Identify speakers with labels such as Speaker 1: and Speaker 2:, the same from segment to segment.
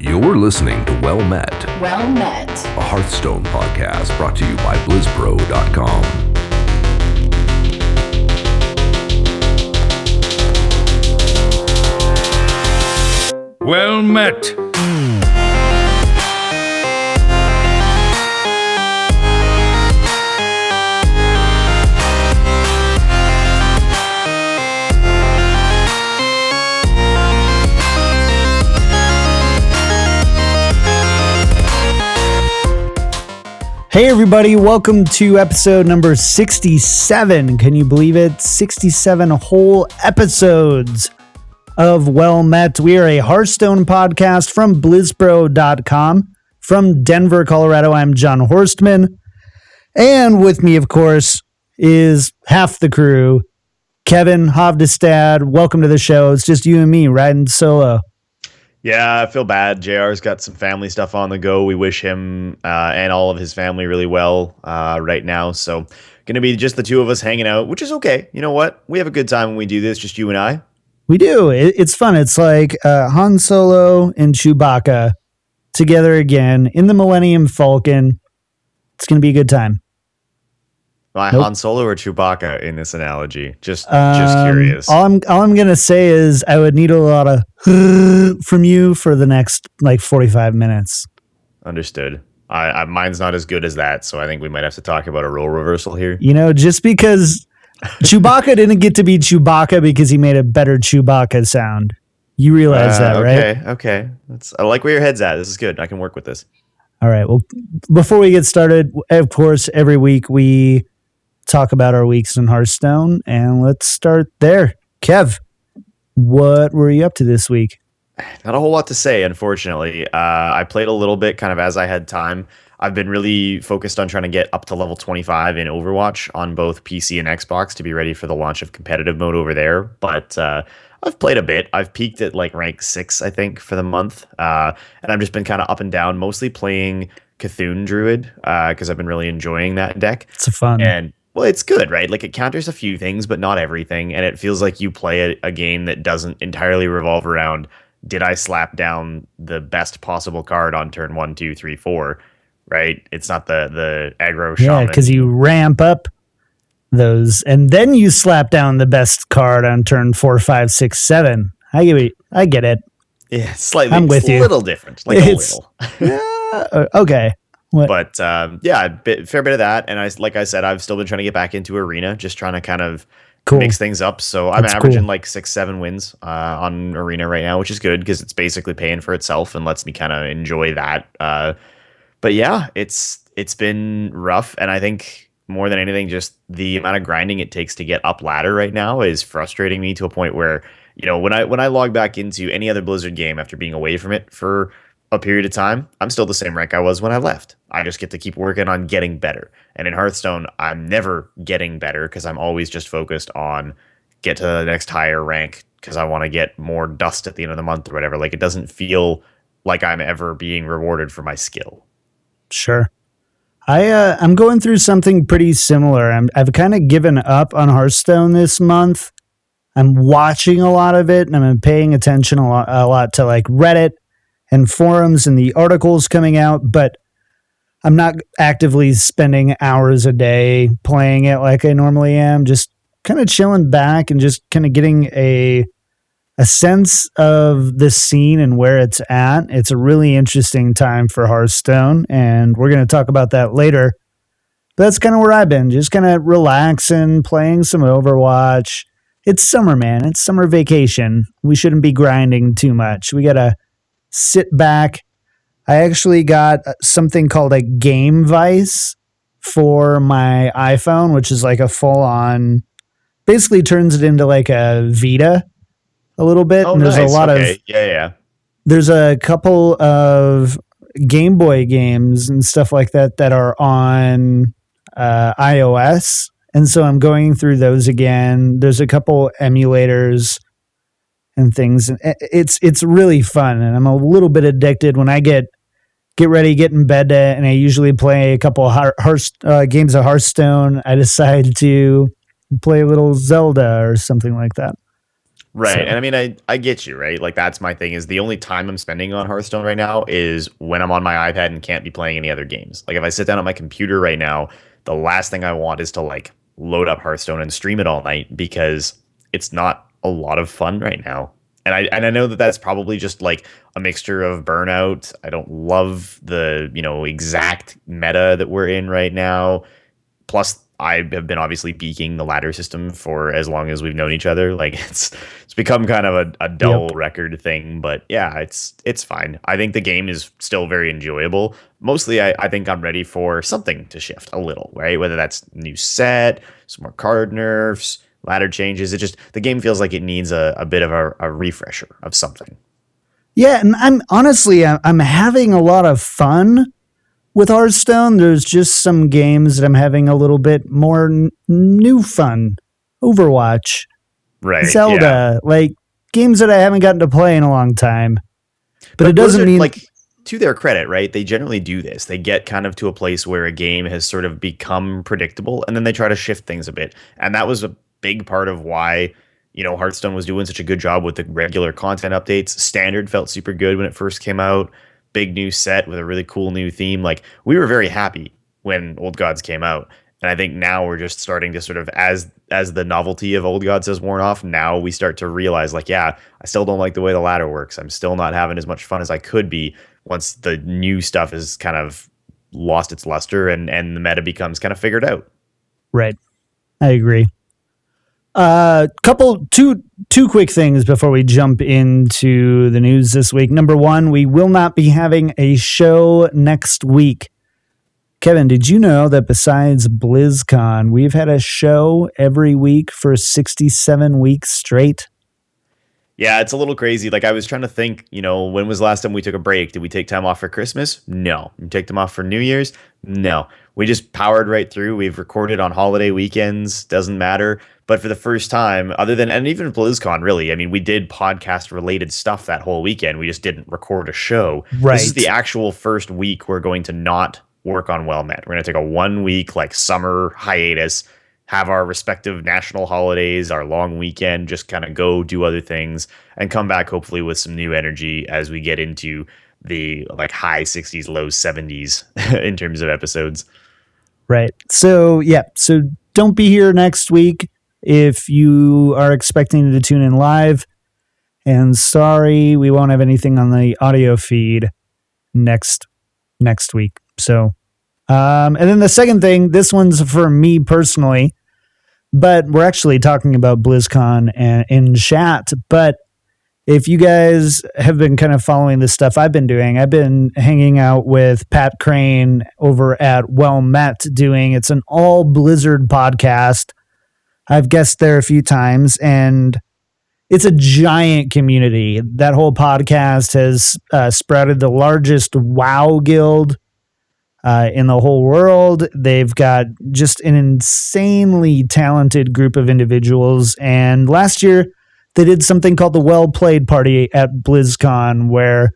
Speaker 1: You're listening to Well Met,
Speaker 2: a
Speaker 1: Hearthstone podcast brought to you by BlizzPro.com.
Speaker 3: Well met.
Speaker 4: Hey everybody, welcome to episode number 67. Can you believe it? 67 whole episodes of Well Met. We are a Hearthstone podcast from BlizzPro.com. From Denver, Colorado, I'm John Horstman. And with me, of course, is half the crew, Kevin Hovdestad. Welcome to the show. It's just you and me riding solo.
Speaker 5: Yeah, I feel bad. JR's got some family stuff on the go. We wish him and all of his family really well right now. So going to be just the two of us hanging out, which is okay. You know what? We have a good time when we do this, just you and I.
Speaker 4: We do. It's fun. It's like Han Solo and Chewbacca together again in the Millennium Falcon. It's going to be a good time.
Speaker 5: Han Solo or Chewbacca in this analogy? Just curious.
Speaker 4: All I'm going to say is I would need a lot of from you for the next 45 minutes.
Speaker 5: Understood. Mine's not as good as that, so I think we might have to talk about a role reversal here.
Speaker 4: You know, just because Chewbacca didn't get to be Chewbacca because he made a better Chewbacca sound. You realize that, right?
Speaker 5: Okay. I like where your head's at. This is good. I can work with this.
Speaker 4: All right. Well, before we get started, of course, every week we talk about our weeks in Hearthstone, and let's start there. Kev, what were you up to this week?
Speaker 5: Not a whole lot to say, unfortunately. I played a little bit kind of as I had time. I've been really focused on trying to get up to level 25 in Overwatch on both PC and Xbox to be ready for the launch of competitive mode over there. But I've played a bit. I've peaked at rank 6, I think, for the month. And I've just been kind of up and down, mostly playing Cthulhu Druid because I've been really enjoying that deck.
Speaker 4: It's fun.
Speaker 5: And well, it's good, right? It counters a few things, but not everything. And it feels like you play a game that doesn't entirely revolve around, did I slap down the best possible card on turn 1, 2, 3, 4, right? It's not the aggro shaman.
Speaker 4: Yeah, because you ramp up those, and then you slap down the best card on turn 4, 5, 6, 7. I get it.
Speaker 5: Yeah, slightly.
Speaker 4: I'm with you.
Speaker 5: A little different, a little.
Speaker 4: Yeah, okay. What?
Speaker 5: But fair bit of that, and like I said, I've still been trying to get back into Arena, just trying to kind of mix things up. So I'm averaging 6-7 wins on Arena right now, which is good because it's basically paying for itself and lets me kind of enjoy that. But yeah, it's been rough, and I think more than anything, just the amount of grinding it takes to get up ladder right now is frustrating me to a point where, when I log back into any other Blizzard game after being away from it for a period of time, I'm still the same rank I was when I left. I just get to keep working on getting better. And in Hearthstone, I'm never getting better because I'm always just focused on get to the next higher rank because I want to get more dust at the end of the month or whatever. It doesn't feel like I'm ever being rewarded for my skill.
Speaker 4: Sure. I'm going through something pretty similar. I've kind of given up on Hearthstone this month. I'm watching a lot of it, and I'm paying attention a lot to Reddit and forums and the articles coming out, but I'm not actively spending hours a day playing it like I normally am, just kind of chilling back and just kind of getting a sense of the scene and where it's at. It's a really interesting time for Hearthstone, and we're going to talk about that later. But that's kind of where I've been, just kind of relaxing, playing some Overwatch. It's summer, man. It's summer vacation. We shouldn't be grinding too much. We got to sit back. I actually got something called a Game Vice for my iPhone, which is a full-on, basically turns it into a Vita a little bit.
Speaker 5: Oh,
Speaker 4: and there's
Speaker 5: nice.
Speaker 4: a lot of There's a couple of Game Boy games and stuff like that that are on iOS, and so I'm going through those again. There's a couple emulators and things. It's really fun, and I'm a little bit addicted. When I get ready, get in bed, and I usually play a couple of games of Hearthstone, I decide to play a little Zelda or something like that.
Speaker 5: Right.
Speaker 4: So.
Speaker 5: And I mean, I get you, right? Like, that's my thing is the only time I'm spending on Hearthstone right now is when I'm on my iPad and can't be playing any other games. Like, if I sit down on my computer right now, the last thing I want is to like load up Hearthstone and stream it all night because it's not a lot of fun right now. And I know that that's probably just like a mixture of burnout. I don't love the, exact meta that we're in right now. Plus, I have been obviously beaking the ladder system for as long as we've known each other. Like it's become kind of a dull record thing, but yeah, it's fine. I think the game is still very enjoyable. Mostly, I think I'm ready for something to shift a little, right? Whether that's new set, some more card nerfs, ladder changes. The game feels like it needs a bit of a refresher of something.
Speaker 4: Yeah, and I'm having a lot of fun with Hearthstone. There's just some games that I'm having a little bit more new fun. Overwatch,
Speaker 5: right?
Speaker 4: Zelda, like games that I haven't gotten to play in a long time. But it doesn't mean
Speaker 5: like, to their credit, right? They generally do this. They get kind of to a place where a game has sort of become predictable, and then they try to shift things a bit. And that was a big part of why Hearthstone was doing such a good job with the regular content updates. Standard felt super good when it first came out. Big new set with a really cool new theme. Like, we were very happy when Old Gods came out. And I think now we're just starting to sort of, as the novelty of Old Gods has worn off, now we start to realize, like, yeah, I still don't like the way the ladder works. I'm still not having as much fun as I could be once the new stuff has kind of lost its luster and the meta becomes kind of figured out.
Speaker 4: Right. I agree. Two quick things before we jump into the news this week. Number one, we will not be having a show next week. Kevin, did you know that besides BlizzCon, we've had a show every week for 67 weeks straight?
Speaker 5: Yeah, it's a little crazy. Like, I was trying to think, when was the last time we took a break? Did we take time off for Christmas? No. Did we take them off for New Year's? No. We just powered right through. We've recorded on holiday weekends. Doesn't matter. But for the first time, and even BlizzCon, really, I mean, we did podcast related stuff that whole weekend. We just didn't record a show.
Speaker 4: Right.
Speaker 5: This is the actual first week we're going to not work on Well Met. We're going to take a 1 week like summer hiatus, have our respective national holidays, our long weekend, just kind of go do other things and come back hopefully with some new energy as we get into the like high 60s, low 70s in terms of episodes.
Speaker 4: Right. So, yeah. So don't be here next week if you are expecting to tune in live. And sorry, we won't have anything on the audio feed next week. So, and then the second thing, this one's for me personally, but we're actually talking about BlizzCon and in chat. But if you guys have been kind of following the stuff I've been doing, I've been hanging out with Pat Crane over at Well Met it's an all Blizzard podcast. I've guested there a few times, and it's a giant community. That whole podcast has sprouted the largest WoW guild in the whole world. They've got just an insanely talented group of individuals. And last year, they did something called the Well Played Party at BlizzCon, where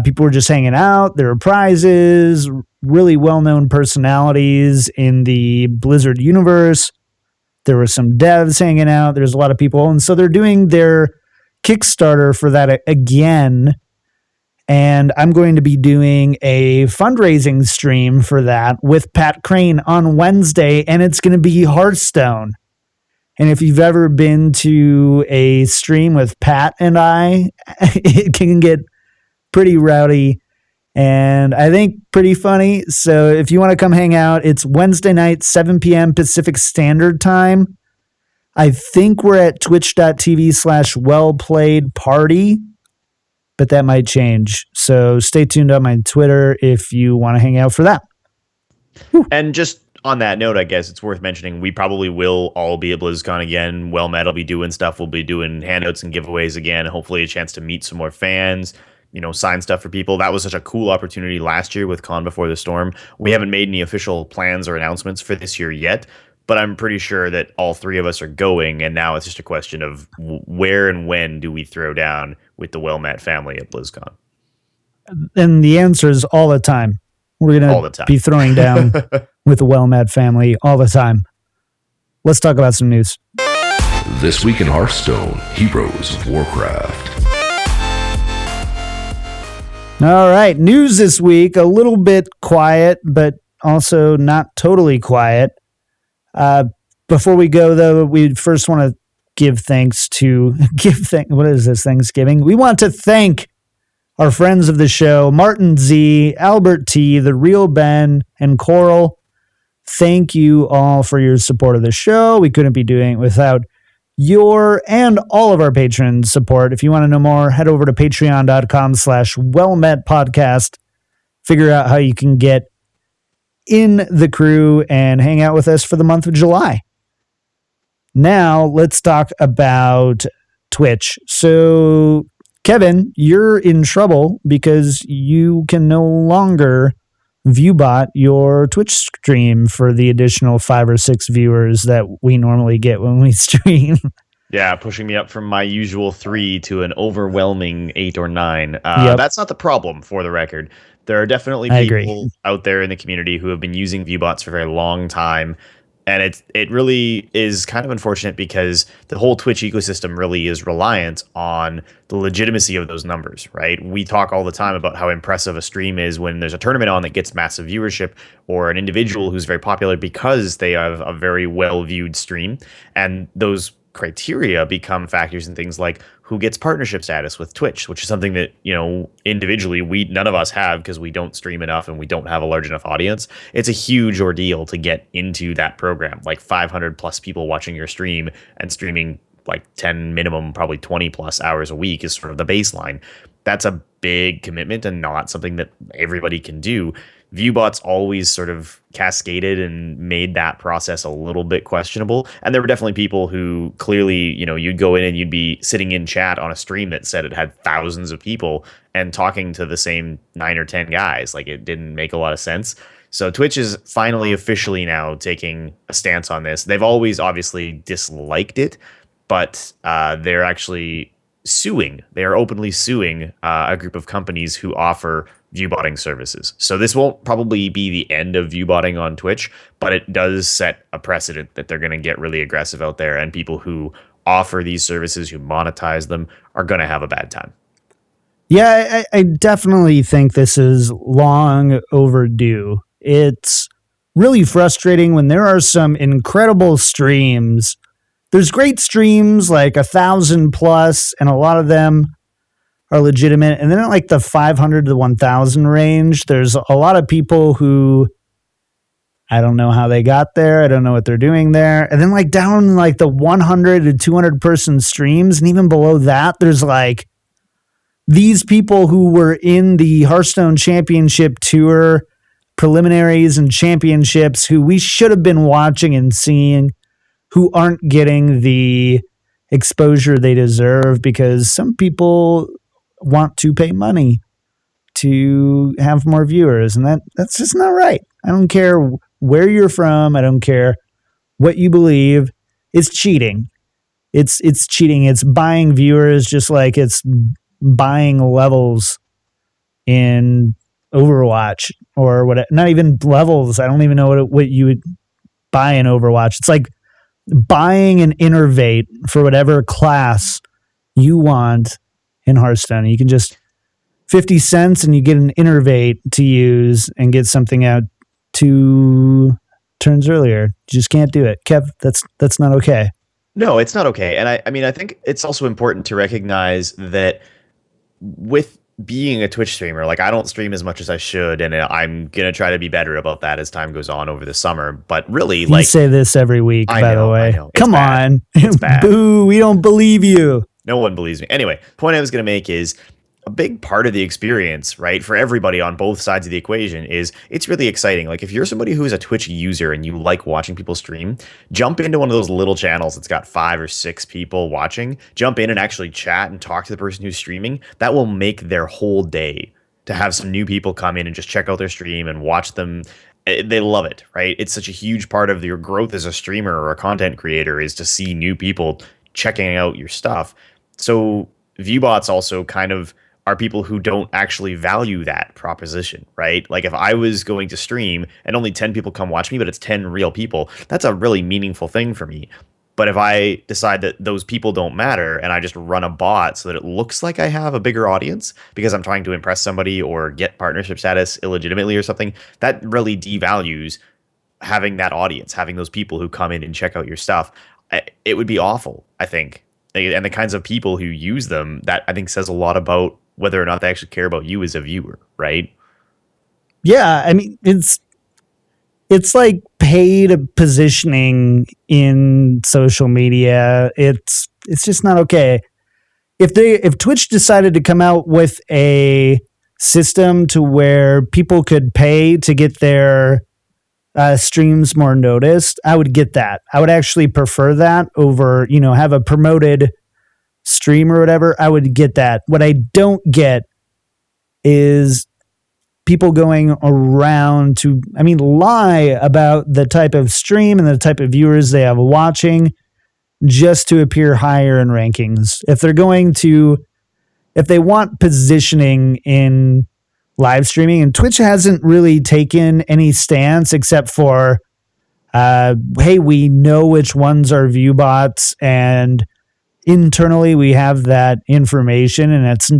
Speaker 4: people were just hanging out. There were prizes, really well-known personalities in the Blizzard universe. There were some devs hanging out. There's a lot of people. And so they're doing their Kickstarter for that again. And I'm going to be doing a fundraising stream for that with Pat Crane on Wednesday, and it's going to be Hearthstone. And if you've ever been to a stream with Pat and I, it can get pretty rowdy and I think pretty funny. So if you want to come hang out, it's Wednesday night, 7 p.m. Pacific Standard Time. I think we're at twitch.tv/wellplayedparty, but that might change. So stay tuned on my Twitter if you want to hang out for that.
Speaker 5: And just on that note, I guess it's worth mentioning we probably will all be at BlizzCon again. Well Met will be doing stuff. We'll be doing handouts and giveaways again. Hopefully a chance to meet some more fans, sign stuff for people. That was such a cool opportunity last year with Con Before the Storm. We haven't made any official plans or announcements for this year yet, but I'm pretty sure that all three of us are going, and now it's just a question of where and when do we throw down with the Well Met family at BlizzCon?
Speaker 4: And the answer is all the time. We're going to be throwing down with the Well Met family all the time. Let's talk about some news.
Speaker 1: This week in Hearthstone, Heroes of Warcraft.
Speaker 4: All right, news this week, a little bit quiet, but also not totally quiet. Before we go, though, we first want to give thanks to, what is this, Thanksgiving? We want to thank our friends of the show, Martin Z, Albert T, The Real Ben, and Coral. Thank you all for your support of the show. We couldn't be doing it without your and all of our patrons' support. If you want to know more, head over to patreon.com/wellmetpodcast. Figure out how you can get in the crew and hang out with us for the month of July. Now, let's talk about Twitch. So, Kevin, you're in trouble because you can no longer viewbot your Twitch stream for the additional 5 or 6 viewers that we normally get when we stream.
Speaker 5: Yeah, pushing me up from my usual 3 to an overwhelming 8 or 9.
Speaker 4: Yep.
Speaker 5: That's not the problem, for the record. There are definitely people out there in the community who have been using viewbots for a very long time. And it really is kind of unfortunate because the whole Twitch ecosystem really is reliant on the legitimacy of those numbers, right? We talk all the time about how impressive a stream is when there's a tournament on that gets massive viewership, or an individual who's very popular because they have a very well-viewed stream. And those criteria become factors in things like who gets partnership status with Twitch, which is something that, individually none of us have because we don't stream enough and we don't have a large enough audience. It's a huge ordeal to get into that program, like 500 plus people watching your stream and streaming like 10 minimum, probably 20 plus hours a week is sort of the baseline. That's a big commitment and not something that everybody can do. Viewbots always sort of cascaded and made that process a little bit questionable. And there were definitely people who clearly, you'd go in and you'd be sitting in chat on a stream that said it had thousands of people and talking to the same 9 or 10 guys. Like, it didn't make a lot of sense. So Twitch is finally officially now taking a stance on this. They've always obviously disliked it, but they're actually suing. They are openly suing a group of companies who offer viewbotting services. So this won't probably be the end of viewbotting on Twitch, but it does set a precedent that they're going to get really aggressive out there, and people who offer these services, who monetize them, are going to have a bad time.
Speaker 4: Yeah, I definitely think this is long overdue. It's really frustrating when there are some incredible streams. There's great streams, like 1,000 plus, and a lot of them are legitimate. And then at like the 500 to 1,000 range, there's a lot of people who, I don't know how they got there. I don't know what they're doing there. And then like down like the 100 to 200 person streams, and even below that, there's like these people who were in the Hearthstone Championship Tour preliminaries and championships who we should have been watching and seeing, who aren't getting the exposure they deserve because some people want to pay money to have more viewers, and that's just not right. I don't care where you're from. I don't care what you believe. It's cheating. It's cheating. It's buying viewers just like it's buying levels in Overwatch or what. Not even levels. I don't even know what you would buy in Overwatch. It's like buying an innervate for whatever class you want in Hearthstone. You can just 50 cents and you get an innervate to use and get something out 2 turns earlier. You just can't do it. Kev, that's not okay.
Speaker 5: No, it's not okay. And I mean, I think it's also important to recognize that with being a Twitch streamer, like, I don't stream as much as I should, and I'm gonna try to be better about that as time goes on over the summer. But really, you say
Speaker 4: this every week, by the way. Come on.
Speaker 5: It's bad.
Speaker 4: Boo, we don't believe you.
Speaker 5: No one believes me. Anyway, point I was going to make is a big part of the experience, right, for everybody on both sides of the equation is it's really exciting. Like, if you're somebody who is a Twitch user and you like watching people stream, jump into one of those little channels that's got 5 or 6 people watching. Jump in and actually chat and talk to the person who's streaming. That will make their whole day to have some new people come in and just check out their stream and watch them. They love it, right? It's such a huge part of your growth as a streamer or a content creator is to see new people checking out your stuff. So viewbots also kind of are people who don't actually value that proposition, right? Like, if I was going to stream and only 10 people come watch me, but it's 10 real people, that's a really meaningful thing for me. But if I decide that those people don't matter and I just run a bot so that it looks like I have a bigger audience because I'm trying to impress somebody or get partnership status illegitimately or something, that really devalues having that audience, having those people who come in and check out your stuff. It would be awful, I think. And the kinds of people who use them, that I think says a lot about whether or not they actually care about you as a viewer, right?
Speaker 4: Yeah, I mean, it's like paid positioning in social media. It's just not okay. If Twitch decided to come out with a system to where people could pay to get their streams more noticed, I would get that. I would actually prefer that over, have a promoted stream or whatever. I would get that. What I don't get is people going around to, lie about the type of stream and the type of viewers they have watching just to appear higher in rankings. If they want positioning in live streaming, and Twitch hasn't really taken any stance except for, hey, we know which ones are view bots, and internally we have that information, and it's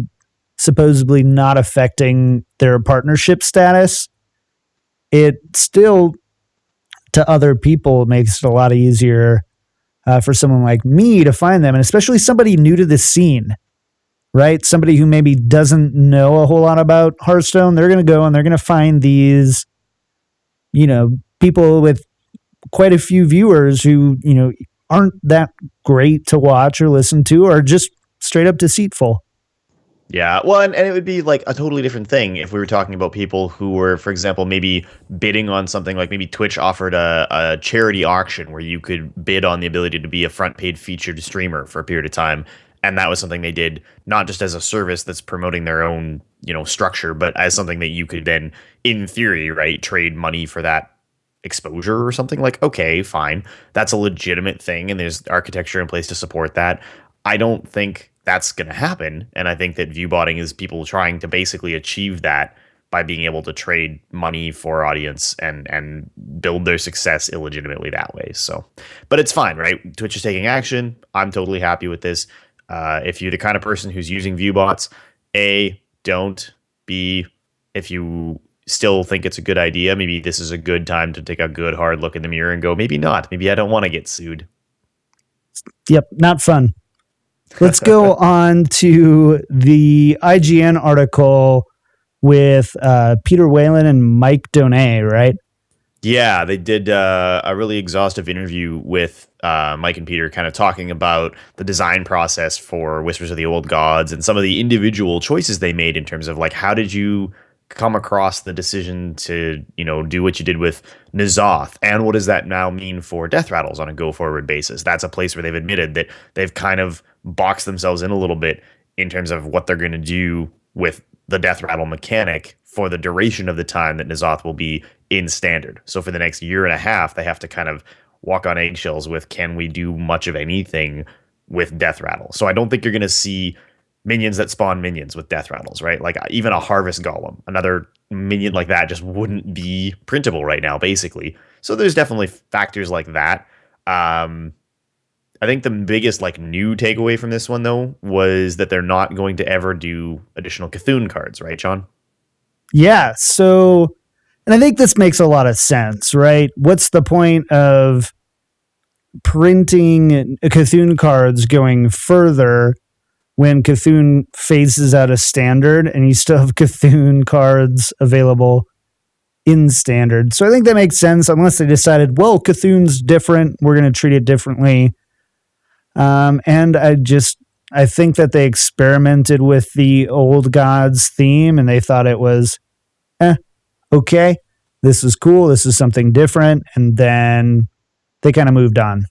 Speaker 4: supposedly not affecting their partnership status. It still, to other people, makes it a lot easier for someone like me to find them, and especially somebody new to the scene. Right? Somebody who maybe doesn't know a whole lot about Hearthstone, they're going to go and they're going to find these, people with quite a few viewers who, aren't that great to watch or listen to, or just straight up deceitful.
Speaker 5: Yeah, well, and it would be like a totally different thing if we were talking about people who were, for example, maybe bidding on something like maybe Twitch offered a charity auction where you could bid on the ability to be a front page featured streamer for a period of time. And that was something they did not just as a service that's promoting their own, structure, but as something that you could then, in theory, right, trade money for that exposure or something. Like, okay, fine. That's a legitimate thing. And there's architecture in place to support that. I don't think that's going to happen. And I think that viewbotting is people trying to basically achieve that by being able to trade money for audience and build their success illegitimately that way. So, but it's fine, right? Twitch is taking action. I'm totally happy with this. If you're the kind of person who's using viewbots, A, don't. B, if you still think it's a good idea, maybe this is a good time to take a good hard look in the mirror and go, maybe not. Maybe I don't want to get sued.
Speaker 4: Yep, not fun. Let's go on to the IGN article with Peter Whalen and Mike Donais, right?
Speaker 5: Yeah, they did a really exhaustive interview with Mike and Peter, kind of talking about the design process for Whispers of the Old Gods and some of the individual choices they made in terms of like, how did you come across the decision to, do what you did with N'Zoth, and what does that now mean for Death Rattles on a go-forward basis? That's a place where they've admitted that they've kind of boxed themselves in a little bit in terms of what they're going to do with the Death Rattle mechanic for the duration of the time that N'Zoth will be in standard. So for the next year and a half, they have to kind of walk on eggshells with, can we do much of anything with Death Rattle? So I don't think you're going to see minions that spawn minions with Death Rattles, right? Like even a Harvest Golem, another minion like that just wouldn't be printable right now, basically. So there's definitely factors like that. I think the biggest new takeaway from this one, though, was that they're not going to ever do additional Cthulhu cards, right, Sean?
Speaker 4: Yeah, so, and I think this makes a lot of sense, right? What's the point of printing Cthulhu cards going further when Cthulhu phases out of standard and you still have Cthulhu cards available in standard? So I think that makes sense, unless they decided, well, Cthulhu's different, we're going to treat it differently. And I think that they experimented with the old gods theme and they thought it was, okay, this is cool, this is something different, and then they kind of moved on.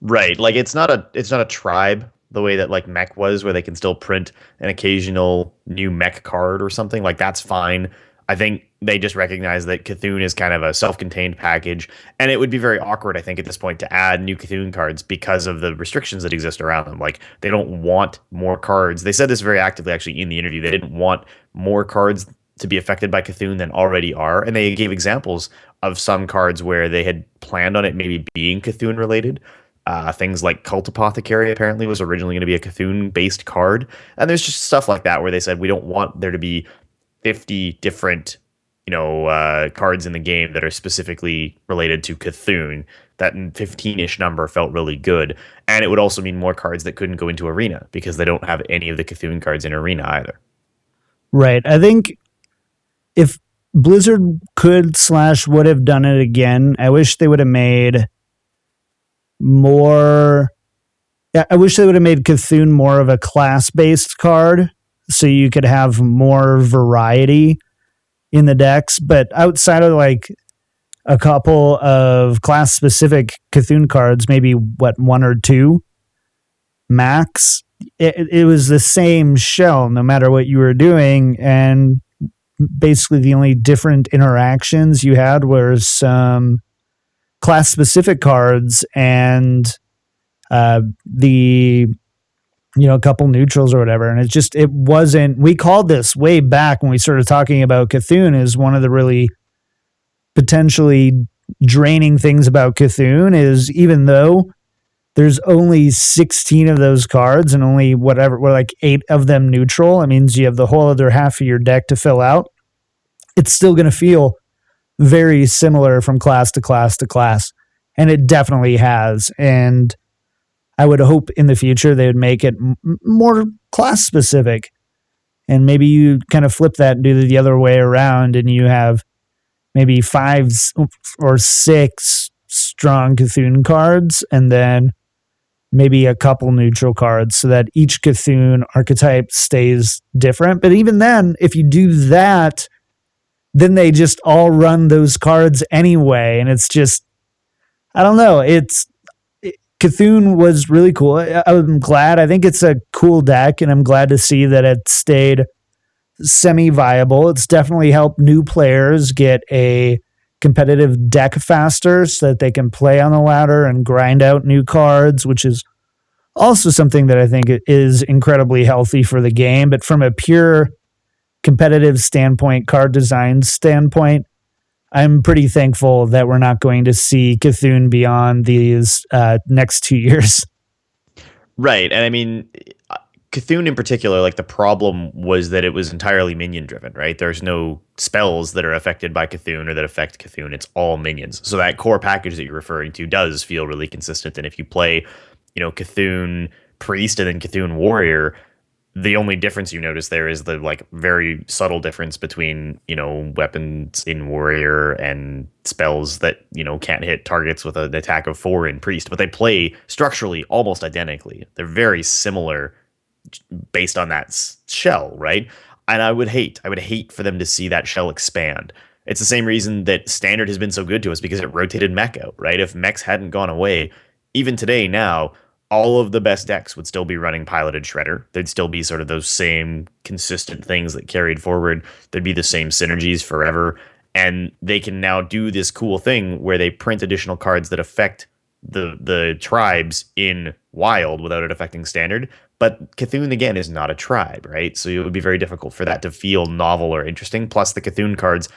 Speaker 5: Right, like it's not a tribe the way that mech was, where they can still print an occasional new mech card or something. Like that's fine. I think they just recognize that Cthulhu is kind of a self-contained package, and it would be very awkward, I think, at this point to add new Cthulhu cards because of the restrictions that exist around them. Like, they don't want more cards. They said this very actively, actually, in the interview. They didn't want more cards to be affected by Cthulhu than already are. And they gave examples of some cards where they had planned on it maybe being Cthulhu related. Things like Cult Apothecary apparently was originally going to be a Cthulhu-based card. And there's just stuff like that where they said, we don't want there to be 50 different cards in the game that are specifically related to Cthulhu. That 15-ish number felt really good. And it would also mean more cards that couldn't go into Arena because they don't have any of the Cthulhu cards in Arena either.
Speaker 4: Right. I think if Blizzard could / would have done it again, I wish they would have made more... I wish they would have made Cthulhu more of a class-based card so you could have more variety in the decks. But outside of like a couple of class-specific Cthulhu cards, maybe one or two max, it was the same shell no matter what you were doing, and basically the only different interactions you had were some class-specific cards and a couple neutrals or whatever. And it wasn't, we called this way back when we started talking about Cthulhu as one of the really potentially draining things about Cthulhu is even though there's only 16 of those cards and only like 8 of them neutral, it means you have the whole other half of your deck to fill out. It's still going to feel very similar from class to class to class. And it definitely has. And I would hope in the future they would make it more class specific. And maybe you kind of flip that and do the other way around and you have maybe 5 or 6 strong Cthulhu cards and then maybe a couple neutral cards so that each Cthulhu archetype stays different. But even then, if you do that, then they just all run those cards anyway. And it's just, I don't know. Cthulhu was really cool. I'm glad. I think it's a cool deck, and I'm glad to see that it stayed semi-viable. It's definitely helped new players get a competitive deck faster so that they can play on the ladder and grind out new cards, which is also something that I think is incredibly healthy for the game. But from a pure competitive standpoint, card design standpoint, I'm pretty thankful that we're not going to see Cthulhu beyond these next 2 years.
Speaker 5: Right. And I mean, Cthulhu in particular, like the problem was that it was entirely minion driven, right? There's no spells that are affected by Cthulhu or that affect Cthulhu. It's all minions. So that core package that you're referring to does feel really consistent. And if you play, Cthulhu Priest and then Cthulhu Warrior, the only difference you notice there is the like very subtle difference between, weapons in Warrior and spells that, can't hit targets with an attack of 4 in Priest, but they play structurally almost identically. They're very similar based on that shell, right? And I would hate for them to see that shell expand. It's the same reason that Standard has been so good to us because it rotated mech out, right? If mechs hadn't gone away, even today now, all of the best decks would still be running Piloted Shredder. There'd still be sort of those same consistent things that carried forward. There'd be the same synergies forever. And they can now do this cool thing where they print additional cards that affect the tribes in Wild without it affecting Standard. But Cthulhu, again, is not a tribe, right? So it would be very difficult for that to feel novel or interesting. Plus, the Cthulhu cards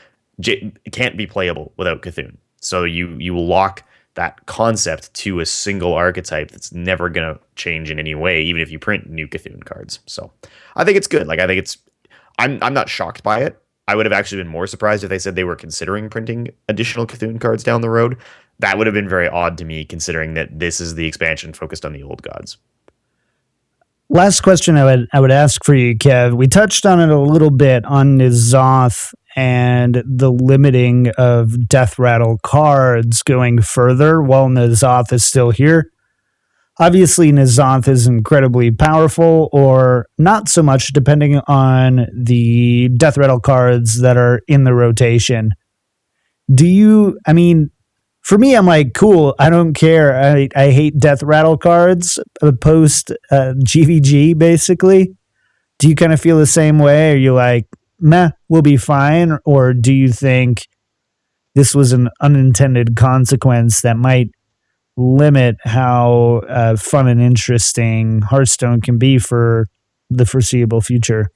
Speaker 5: can't be playable without Cthulhu. So you lock that concept to a single archetype that's never going to change in any way, even if you print new Cthulhu cards. So I think it's good. I'm not shocked by it. I would have actually been more surprised if they said they were considering printing additional Cthulhu cards down the road. That would have been very odd to me, considering that this is the expansion focused on the old gods.
Speaker 4: Last question I would ask for you, Kev. We touched on it a little bit on N'Zoth and the limiting of Death Rattle cards going further while N'Zoth is still here. Obviously, N'Zoth is incredibly powerful, or not so much, depending on the Death Rattle cards that are in the rotation. For me, I'm like, cool, I don't care. I hate Death Rattle cards post GVG, basically. Do you kind of feel the same way? Are you like, meh, we'll be fine? Or do you think this was an unintended consequence that might limit how fun and interesting Hearthstone can be for the foreseeable future?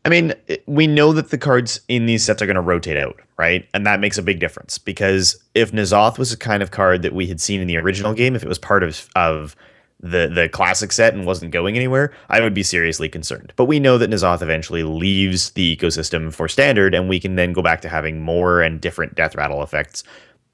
Speaker 5: I mean, we know that the cards in these sets are going to rotate out, right? And that makes a big difference because if N'Zoth was a kind of card that we had seen in the original game, if it was part of the classic set and wasn't going anywhere, I would be seriously concerned. But we know that N'Zoth eventually leaves the ecosystem for standard, and we can then go back to having more and different Death Rattle effects.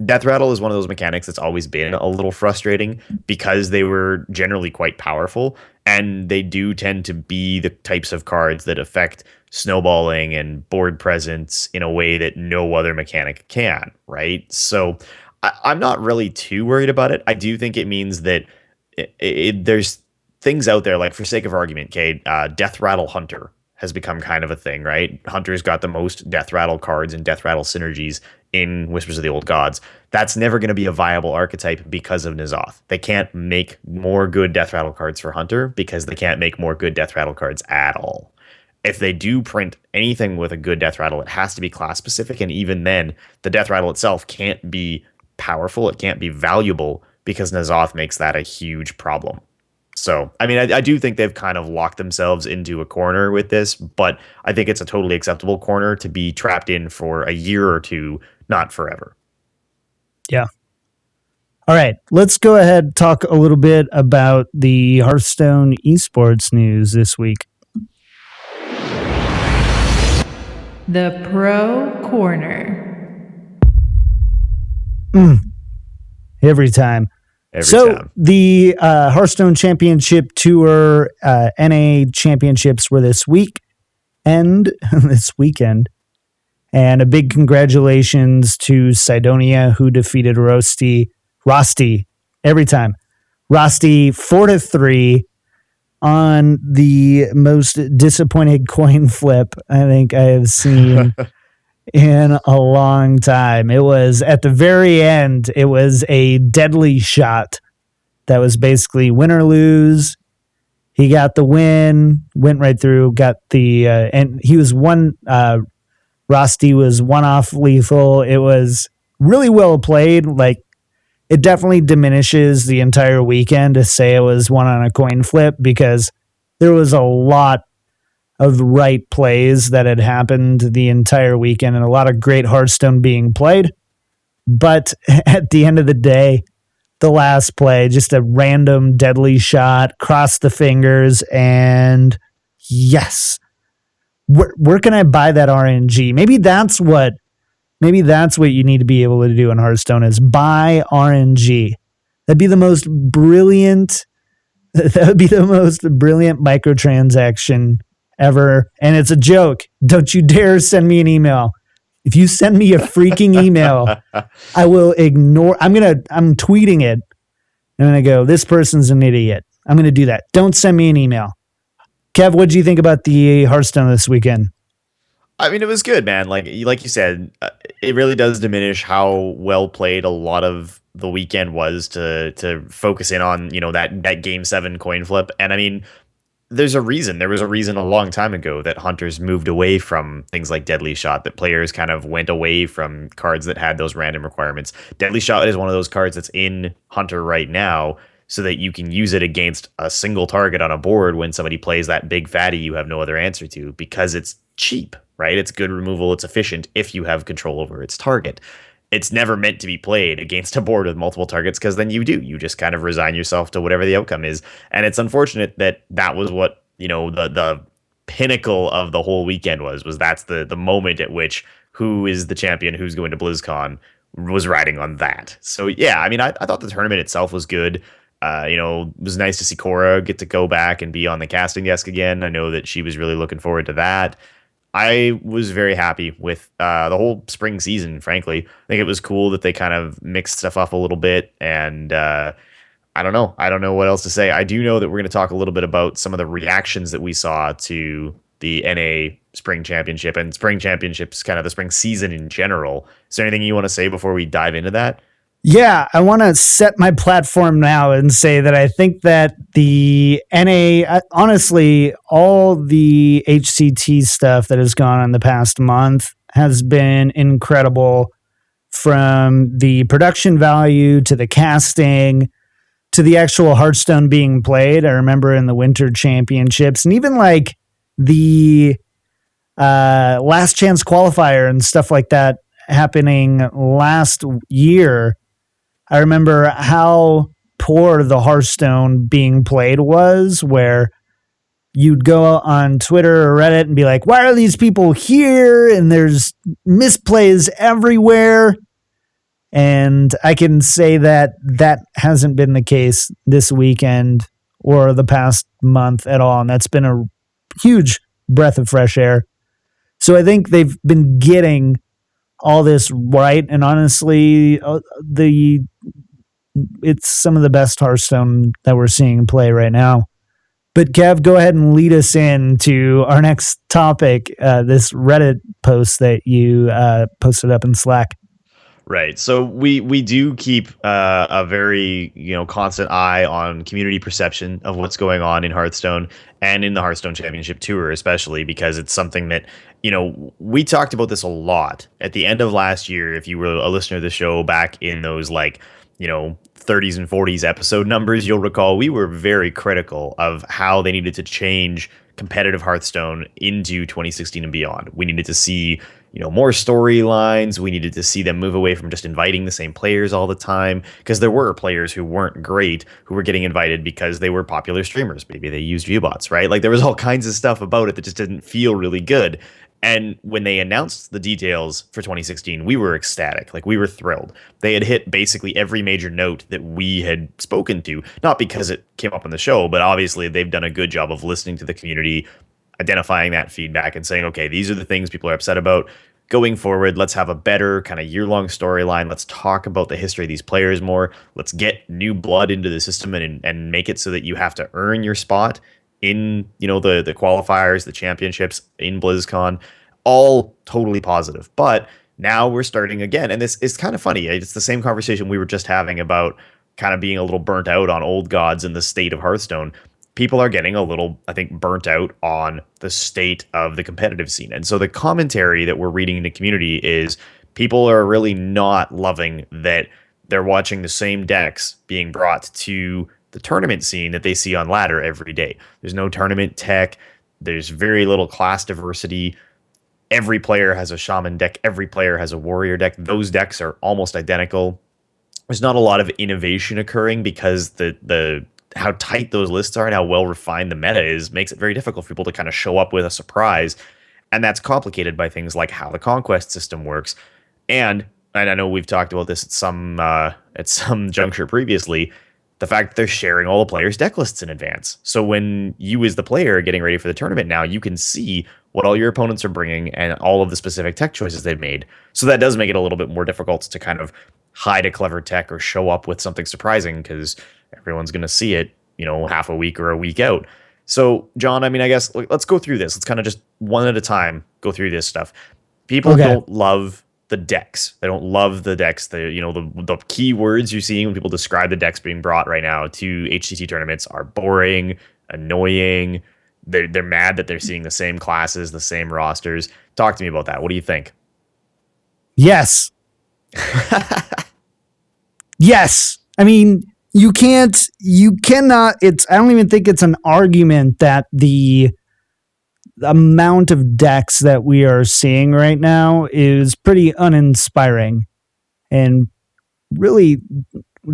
Speaker 5: Death Rattle is one of those mechanics that's always been a little frustrating because they were generally quite powerful, and they do tend to be the types of cards that affect snowballing and board presence in a way that no other mechanic can, right? So I'm not really too worried about it. I do think it means that there's things out there, like for sake of argument, Death Rattle Hunter has become kind of a thing, right? Hunter's got the most Death Rattle cards and Death Rattle synergies in Whispers of the Old Gods. That's never going to be a viable archetype because of N'Zoth. They can't make more good Death Rattle cards for Hunter because they can't make more good Death Rattle cards at all. If they do print anything with a good Death Rattle, it has to be class specific, and even then, the Death Rattle itself can't be powerful, it can't be valuable, because N'Zoth makes that a huge problem. So, I mean, I do think they've kind of locked themselves into a corner with this, but I think it's a totally acceptable corner to be trapped in for a year or two, not forever.
Speaker 4: Yeah. All right, let's go ahead and talk a little bit about the Hearthstone esports news this week.
Speaker 2: The Pro Corner.
Speaker 4: Every time.
Speaker 5: Time.
Speaker 4: The Hearthstone Championship Tour NA Championships were this weekend. And a big congratulations to Sidonia, who defeated Rosti every time. Rosti 4-3 on the most disappointed coin flip I think I have seen in a long time. It was at the very end, it was a deadly shot that was basically win or lose. He got the win, went right through, got the, and he was Rosti was one off lethal. It was really well played. Like, it definitely diminishes the entire weekend to say it was won on a coin flip because there was a lot of right plays that had happened the entire weekend and a lot of great Hearthstone being played. But at the end of the day, the last play, just a random deadly shot, cross the fingers, and yes. Where can I buy that RNG? Maybe that's what you need to be able to do in Hearthstone is buy RNG. That'd be the most brilliant microtransaction ever. And it's a joke. Don't you dare send me an email. If you send me a freaking email, I will ignore. I'm tweeting it. And then I go, this person's an idiot. I'm going to do that. Don't send me an email. Kev, what do you think about the Hearthstone this weekend?
Speaker 5: I mean, it was good, man. Like you said, it really does diminish how well played a lot of the weekend was to focus in on, that game 7 coin flip. And I mean, there's a reason. There was a reason a long time ago that hunters moved away from things like Deadly Shot, that players kind of went away from cards that had those random requirements. Deadly Shot is one of those cards that's in Hunter right now, so that you can use it against a single target on a board when somebody plays that big fatty you have no other answer to, because it's cheap, right? It's good removal, it's efficient if you have control over its target. It's never meant to be played against a board with multiple targets, because then you just kind of resign yourself to whatever the outcome is. And it's unfortunate that was what, the pinnacle of the whole weekend was that's the moment at which who is the champion, who's going to BlizzCon, was riding on that. So yeah, I mean, I thought the tournament itself was good. It was nice to see Cora get to go back and be on the casting desk again. I know that she was really looking forward to that. I was very happy with the whole spring season, frankly. I think it was cool that they kind of mixed stuff up a little bit, and I don't know. I don't know what else to say. I do know that we're going to talk a little bit about some of the reactions that we saw to the NA Spring Championship and Spring Championships, kind of the spring season in general. Is there anything you want to say before we dive into that?
Speaker 4: Yeah, I want to set my platform now and say that I think that the NA, honestly, all the HCT stuff that has gone on the past month has been incredible, from the production value to the casting to the actual Hearthstone being played. I remember in the Winter Championships, and even like the last chance qualifier and stuff like that happening last year, I remember how poor the Hearthstone being played was, where you'd go on Twitter or Reddit and be like, why are these people here? And there's misplays everywhere. And I can say that that hasn't been the case this weekend or the past month at all. And that's been a huge breath of fresh air. So I think they've been getting all this right. And honestly, it's some of the best Hearthstone that we're seeing play right now. But Kev, go ahead and lead us into our next topic, this Reddit post that you posted up in Slack.
Speaker 5: Right. So we do keep a very constant eye on community perception of what's going on in Hearthstone and in the Hearthstone Championship Tour, especially because it's something that we talked about this a lot at the end of last year. If you were a listener to the show back in those 30s and 40s episode numbers, you'll recall we were very critical of how they needed to change competitive Hearthstone into 2016 and beyond. We needed to see more storylines. We needed to see them move away from just inviting the same players all the time, because there were players who weren't great who were getting invited because they were popular streamers. Maybe they used Viewbots, right? Like there was all kinds of stuff about it that just didn't feel really good. And when they announced the details for 2016, we were ecstatic. Like we were thrilled. They had hit basically every major note that we had spoken to, not because it came up on the show, but obviously they've done a good job of listening to the community, identifying that feedback and saying, okay, these are the things people are upset about. Going forward, let's have a better kind of year-long storyline. Let's talk about the history of these players more. Let's get new blood into the system and make it so that you have to earn your spot in the qualifiers, the championships, in BlizzCon. All totally positive. But now we're starting again, and this is kind of funny. It's the same conversation we were just having about kind of being a little burnt out on old gods and the state of Hearthstone. People are getting a little, I think, burnt out on the state of the competitive scene. And so the commentary that we're reading in the community is people are really not loving that they're watching the same decks being brought to the tournament scene that they see on ladder every day. There's no tournament tech. There's very little class diversity. Every player has a shaman deck. Every player has a warrior deck. Those decks are almost identical. There's not a lot of innovation occurring because the how tight those lists are and how well refined the meta is makes it very difficult for people to kind of show up with a surprise. And that's complicated by things like how the conquest system works. And I know we've talked about this at some juncture previously, the fact that they're sharing all the players' deck lists in advance. So when you as the player are getting ready for the tournament now, you can see what all your opponents are bringing and all of the specific tech choices they've made. So that does make it a little bit more difficult to kind of hide a clever tech or show up with something surprising, because everyone's going to see it, half a week or a week out. So, John, I mean, I guess let's go through this. Let's kind of just one at a time go through this stuff. People don't love the decks. They don't love the decks. The keywords you're seeing when people describe the decks being brought right now to HCT tournaments are boring, annoying. They're mad that they're seeing the same classes, the same rosters. Talk to me about that. What do you think?
Speaker 4: Yes. Yes. I mean, you cannot, I don't even think it's an argument that the amount of decks that we are seeing right now is pretty uninspiring and really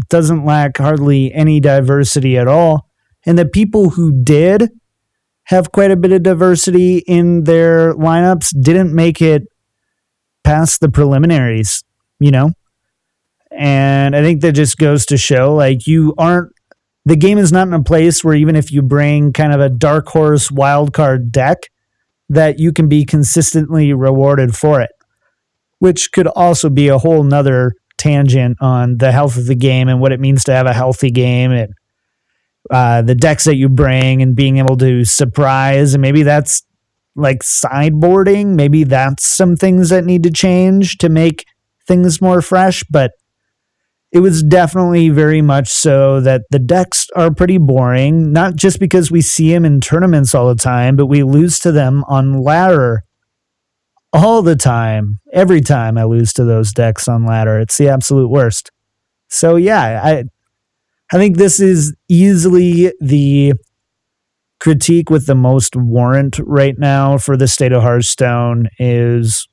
Speaker 4: doesn't lack hardly any diversity at all. And the people who did have quite a bit of diversity in their lineups didn't make it past the preliminaries, And I think that just goes to show, the game is not in a place where even if you bring kind of a dark horse wildcard deck, that you can be consistently rewarded for it, which could also be a whole nother tangent on the health of the game and what it means to have a healthy game, and the decks that you bring and being able to surprise. And maybe that's like sideboarding. Maybe that's some things that need to change to make things more fresh, but it was definitely very much so that the decks are pretty boring, not just because we see them in tournaments all the time, but we lose to them on ladder all the time. Every time I lose to those decks on ladder, it's the absolute worst. So yeah, I think this is easily the critique with the most warrant right now for the state of Hearthstone is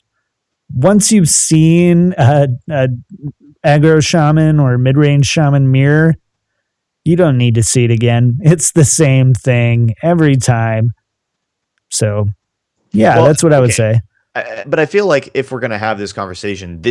Speaker 4: once you've seen a aggro shaman or mid-range shaman mirror, you don't need to see it again. It's the same thing every time. So, yeah, that's what I would say.
Speaker 5: But I feel like if we're going to have this conversation,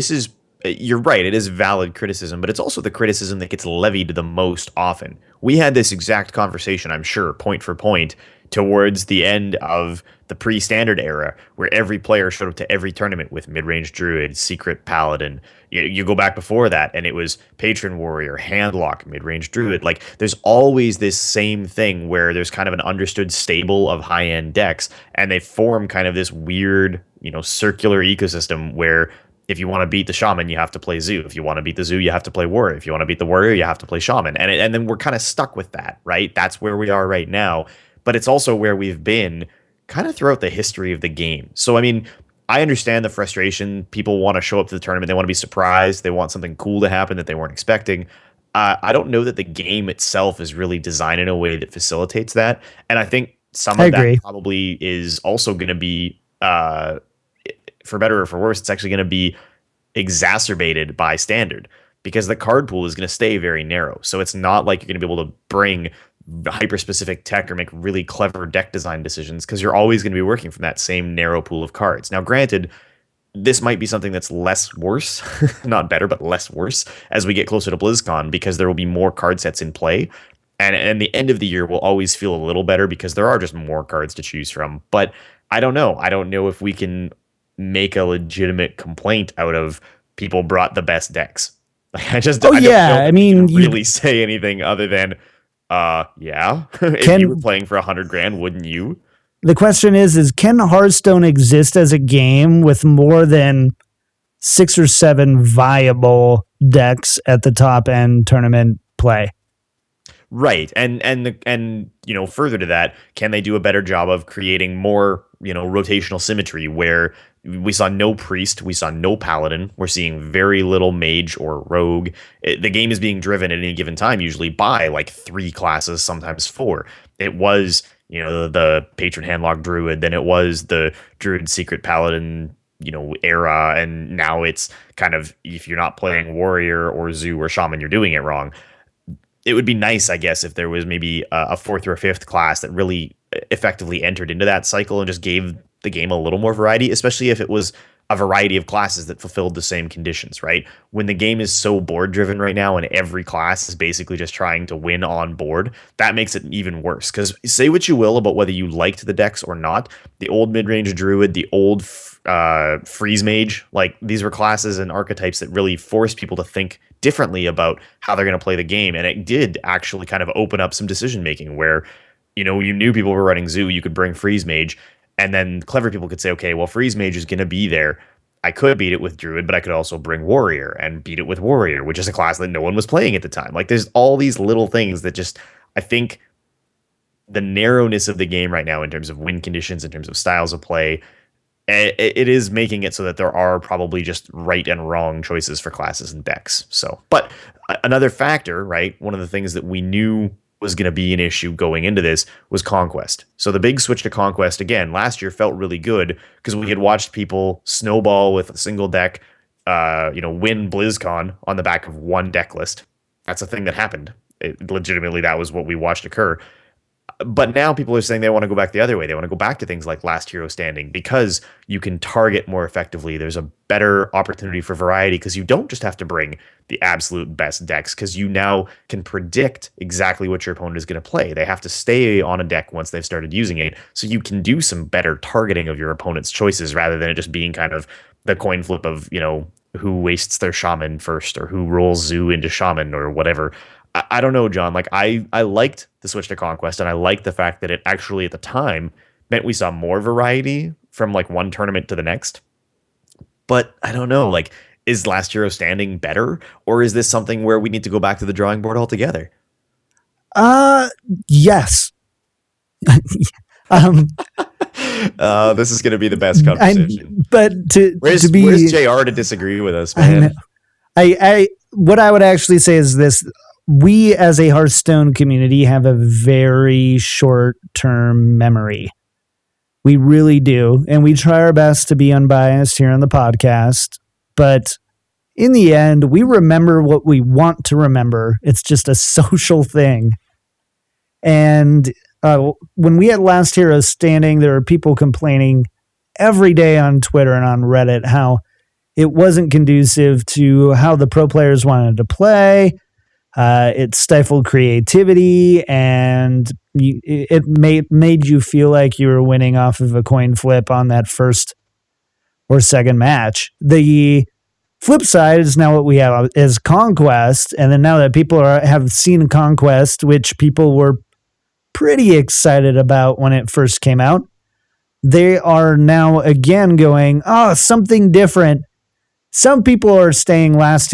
Speaker 5: you're right, it is valid criticism, but it's also the criticism that gets levied the most often. We had this exact conversation, I'm sure, point for point, towards the end of the pre-standard era, where every player showed up to every tournament with mid-range druid, secret paladin. You go back before that, and it was patron warrior, handlock, mid-range druid. Like, there's always this same thing where there's kind of an understood stable of high-end decks, and they form kind of this weird, circular ecosystem where if you want to beat the shaman, you have to play zoo. If you want to beat the zoo, you have to play warrior. If you want to beat the warrior, you have to play shaman. And then we're kind of stuck with that, right? That's where we are right now. But it's also where we've been kind of throughout the history of the game. So, I mean, I understand the frustration. People want to show up to the tournament. They want to be surprised. They want something cool to happen that they weren't expecting. I don't know that the game itself is really designed in a way that facilitates that. And I think some of that probably is also going to be, for better or for worse, it's actually going to be exacerbated by standard, because the card pool is going to stay very narrow. So it's not like you're going to be able to bring hyper-specific tech or make really clever deck design decisions, because you're always going to be working from that same narrow pool of cards. Now, granted, this might be something that's less worse, not better, but less worse as we get closer to BlizzCon, because there will be more card sets in play. And the end of the year will always feel a little better because there are just more cards to choose from. But I don't know. I don't know if we can make a legitimate complaint out of people brought the best decks. I don't really say anything other than, yeah. If you were playing for $100,000, wouldn't you?
Speaker 4: The question is can Hearthstone exist as a game with more than 6 or 7 viable decks at the top end tournament play?
Speaker 5: Right. And further to that, can they do a better job of creating more, rotational symmetry where we saw no priest, we saw no paladin, we're seeing very little mage or rogue. The game is being driven at any given time usually by like 3 classes, sometimes 4. It was, the patron handlock druid, then it was the druid secret paladin, era, and now it's kind of, if you're not playing warrior or zoo or shaman, you're doing it wrong. It would be nice, I guess, if there was maybe a 4th or a 5th class that really effectively entered into that cycle and just gave the game a little more variety, especially if it was a variety of classes that fulfilled the same conditions, right? When the game is so board driven right now and every class is basically just trying to win on board, that makes it even worse. Because say what you will about whether you liked the decks or not, the old mid-range druid, the old freeze mage, like these were classes and archetypes that really forced people to think differently about how they're going to play the game. And it did actually kind of open up some decision making where, you knew people were running zoo, you could bring freeze mage, and then clever people could say, okay, well, freeze mage is going to be there. I could beat it with druid, but I could also bring warrior and beat it with warrior, which is a class that no one was playing at the time. Like, there's all these little things that just, I think the narrowness of the game right now in terms of win conditions, in terms of styles of play, it is making it so that there are probably just right and wrong choices for classes and decks. So, but another factor, right? One of the things that we knew was going to be an issue going into this was Conquest. So the big switch to Conquest again last year felt really good because we had watched people snowball with a single deck, win BlizzCon on the back of one deck list. That's a thing that happened. Legitimately, that was what we watched occur. But now people are saying they want to go back the other way. They want to go back to things like Last Hero Standing because you can target more effectively. There's a better opportunity for variety because you don't just have to bring the absolute best decks because you now can predict exactly what your opponent is going to play. They have to stay on a deck once they've started using it. So you can do some better targeting of your opponent's choices rather than it just being kind of the coin flip of, who wastes their shaman first or who rolls zoo into shaman or whatever. I don't know, John. Like I liked the switch to Conquest, and I liked the fact that it actually at the time meant we saw more variety from like one tournament to the next. But I don't know, like, is Last Hero Standing better, or is this something where we need to go back to the drawing board altogether?
Speaker 4: Yes.
Speaker 5: This is going to be the best conversation.
Speaker 4: Where's
Speaker 5: JR to disagree with us, man?
Speaker 4: I what I would actually say is this. we as a Hearthstone community have a very short-term memory. We really do. And we try our best to be unbiased here on the podcast. But in the end, we remember what we want to remember. It's just a social thing. And when we had Last Hero Standing, there were people complaining every day on Twitter and on Reddit how it wasn't conducive to how the pro players wanted to play. It stifled creativity, and it made you feel like you were winning off of a coin flip on that first or second match. The flip side is now what we have is Conquest, and then now that people have seen Conquest, which people were pretty excited about when it first came out, they are now again going, something different. Some people are saying Last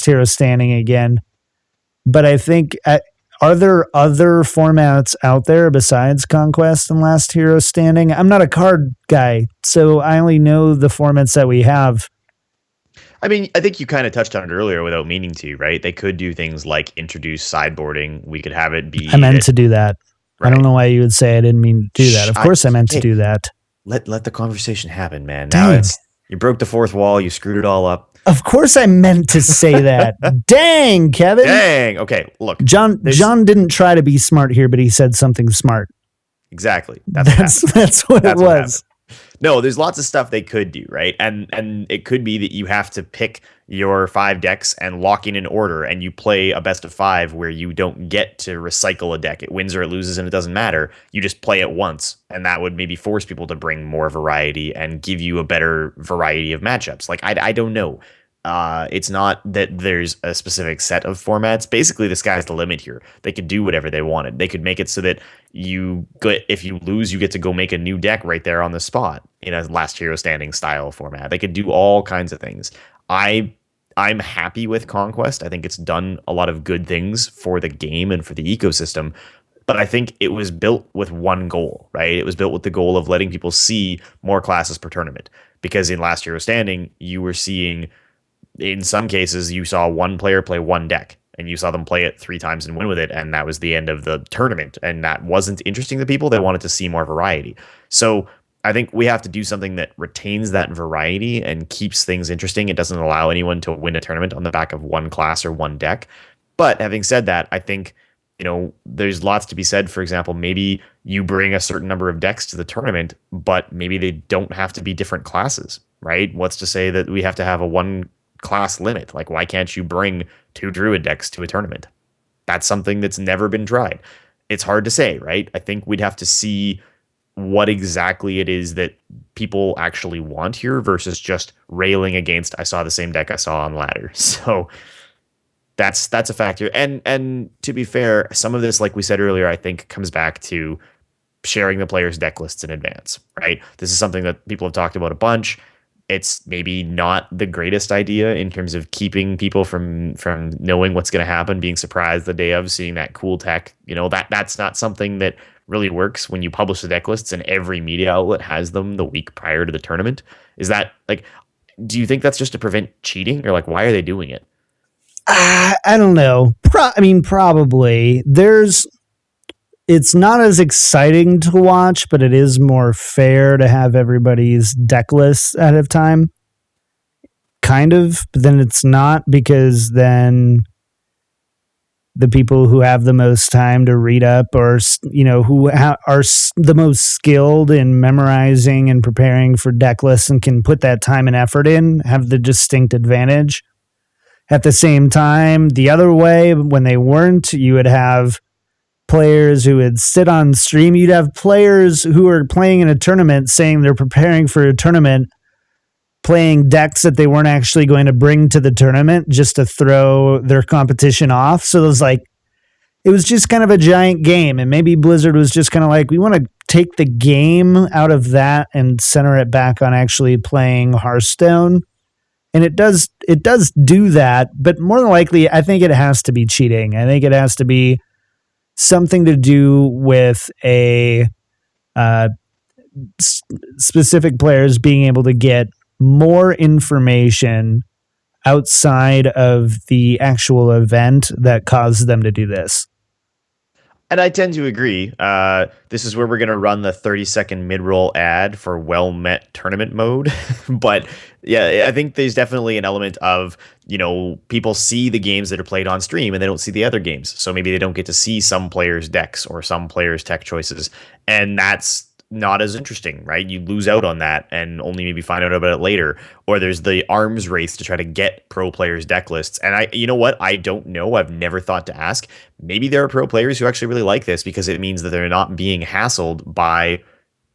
Speaker 4: Hero Standing again. But I think, are there other formats out there besides Conquest and Last Hero Standing? I'm not a card guy, so I only know the formats that we have.
Speaker 5: I mean, I think you kind of touched on it earlier without meaning to, right? They could do things like introduce sideboarding. We could have it be...
Speaker 4: I meant to do that. Right. I don't know why you would say I didn't mean to do that. Of course I meant to do that.
Speaker 5: Let the conversation happen, man. Now you broke the fourth wall. You screwed it all up.
Speaker 4: Of course I meant to say that. Dang, Kevin.
Speaker 5: Dang. Okay, look.
Speaker 4: John didn't try to be smart here, but he said something smart.
Speaker 5: Exactly.
Speaker 4: That's what it was.
Speaker 5: No, there's lots of stuff they could do, right? And it could be that you have to pick your 5 decks and lock in an order, and you play a best of 5 where you don't get to recycle a deck. It wins or it loses, and it doesn't matter. You just play it once, and that would maybe force people to bring more variety and give you a better variety of matchups. Like, I don't know. It's not that there's a specific set of formats. Basically, the sky's the limit here. They could do whatever they wanted. They could make it so that if you lose, you get to go make a new deck right there on the spot in a Last Hero Standing style format. They could do all kinds of things. I'm happy with Conquest. I think it's done a lot of good things for the game and for the ecosystem. But I think it was built with one goal, right? It was built with the goal of letting people see more classes per tournament. Because in Last Hero Standing, you were seeing... in some cases, you saw one player play one deck, and you saw them play it 3 times and win with it, and that was the end of the tournament. And that wasn't interesting to people. They wanted to see more variety. So I think we have to do something that retains that variety and keeps things interesting. It doesn't allow anyone to win a tournament on the back of one class or one deck. But having said that, I think, there's lots to be said. For example, maybe you bring a certain number of decks to the tournament, but maybe they don't have to be different classes, right? What's to say that we have to have a one class limit? Like, why can't you bring 2 Druid decks to a tournament? That's something that's never been tried. It's hard to say, right? I think we'd have to see what exactly it is that people actually want here versus just railing against, I saw the same deck I saw on ladder. So that's a factor. And to be fair, some of this, like we said earlier, I think comes back to sharing the players' deck lists in advance, right? This is something that people have talked about a bunch. It's maybe not the greatest idea in terms of keeping people from knowing what's going to happen, being surprised the day of, seeing that cool tech. That's not something that really works when you publish the deck lists and every media outlet has them the week prior to the tournament. Is that, like, do you think that's just to prevent cheating, or like, why are they doing it?
Speaker 4: I don't know. Probably. It's not as exciting to watch, but it is more fair to have everybody's deck lists ahead of time. Kind of, but then it's not, because then the people who have the most time to read up, or who are the most skilled in memorizing and preparing for deck lists and can put that time and effort in, have the distinct advantage. At the same time, the other way, when they weren't, you would have players who would sit on stream. You'd have players who are playing in a tournament saying they're preparing for a tournament, playing decks that they weren't actually going to bring to the tournament just to throw their competition off. So it was just kind of a giant game. And maybe Blizzard was just kind of like, we want to take the game out of that and center it back on actually playing Hearthstone. And it does do that, but more than likely, I think it has to be cheating. I think it has to be something to do with specific players being able to get more information outside of the actual event that caused them to do this.
Speaker 5: And I tend to agree. This is where we're going to run the 30-second mid-roll ad for well-met tournament mode. But yeah, I think there's definitely an element of, people see the games that are played on stream and they don't see the other games. So maybe they don't get to see some players' decks or some players' tech choices. And that's not as interesting, right? You lose out on that and only maybe find out about it later. Or there's the arms race to try to get pro players' deck lists. And you know what? I don't know. I've never thought to ask. Maybe there are pro players who actually really like this because it means that they're not being hassled by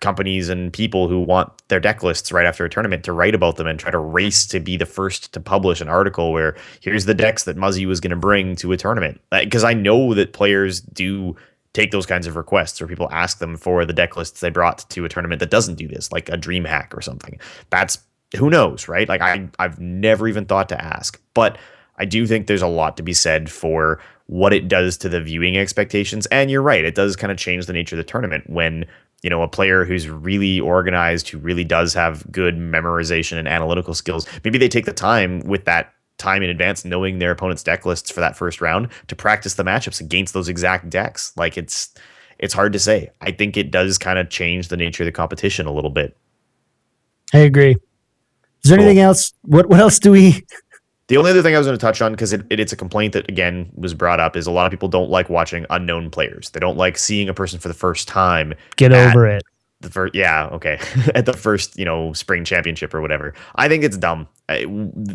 Speaker 5: companies and people who want their deck lists right after a tournament to write about them and try to race to be the first to publish an article where here's the decks that Muzzy was going to bring to a tournament. Because I know that players do take those kinds of requests, or people ask them for the deck lists they brought to a tournament that doesn't do this, like a dream hack or something. That's, who knows, right? Like I've never even thought to ask, but I do think there's a lot to be said for what it does to the viewing expectations. And you're right, it does kind of change the nature of the tournament when, a player who's really organized, who really does have good memorization and analytical skills, maybe they take the time with that time in advance, knowing their opponent's deck lists for that first round to practice the matchups against those exact decks. Like it's hard to say. I think it does kind of change the nature of the competition a little bit.
Speaker 4: I agree. Is there anything else? What else do we?
Speaker 5: The only other thing I was going to touch on, because it's a complaint that again was brought up, is a lot of people don't like watching unknown players. They don't like seeing a person for the first time.
Speaker 4: Get over it.
Speaker 5: At the first, spring championship or whatever. I think it's dumb.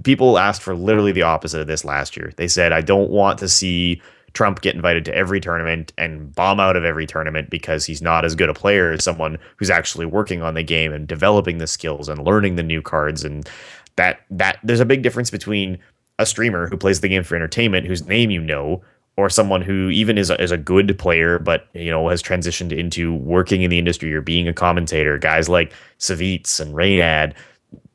Speaker 5: People asked for literally the opposite of this last year. They said, I don't want to see Trump get invited to every tournament and bomb out of every tournament because he's not as good a player as someone who's actually working on the game and developing the skills and learning the new cards. And that there's a big difference between a streamer who plays the game for entertainment, whose name or someone who even is a good player, but has transitioned into working in the industry or being a commentator. Guys like Savitz and Raynad,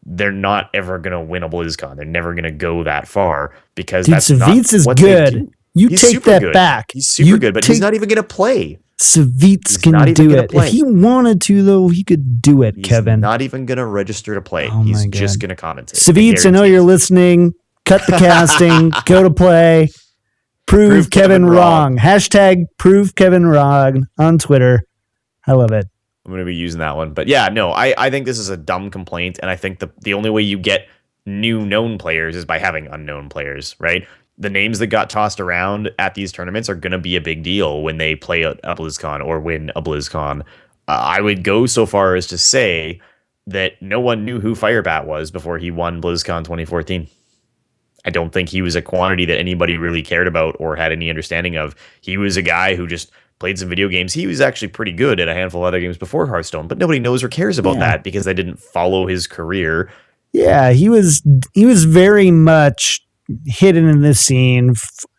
Speaker 5: they're not ever going to win a BlizzCon. They're never going to go that far because that's
Speaker 4: Savitz is good. He's take that
Speaker 5: good.
Speaker 4: back.
Speaker 5: He's super good, but he's not even going to play.
Speaker 4: Savitz can do it. If he wanted to, though, he could do it, Kevin.
Speaker 5: He's not even going to register to play.
Speaker 4: Oh
Speaker 5: he's just going to commentate.
Speaker 4: Savitz, I know you're listening. Cut the casting. Go to play. Prove Kevin wrong. Hashtag prove Kevin wrong on Twitter. I love it.
Speaker 5: I'm going to be using that one. But yeah, no, I think this is a dumb complaint. And I think the only way you get new known players is by having unknown players, right? The names that got tossed around at these tournaments are going to be a big deal when they play a BlizzCon or win a BlizzCon. I would go so far as to say that no one knew who Firebat was before he won BlizzCon 2014. I don't think he was a quantity that anybody really cared about or had any understanding of. He was a guy who just played some video games. He was actually pretty good at a handful of other games before Hearthstone, but nobody knows or cares about that because they didn't follow his career.
Speaker 4: Yeah, he was very much hidden in the scene.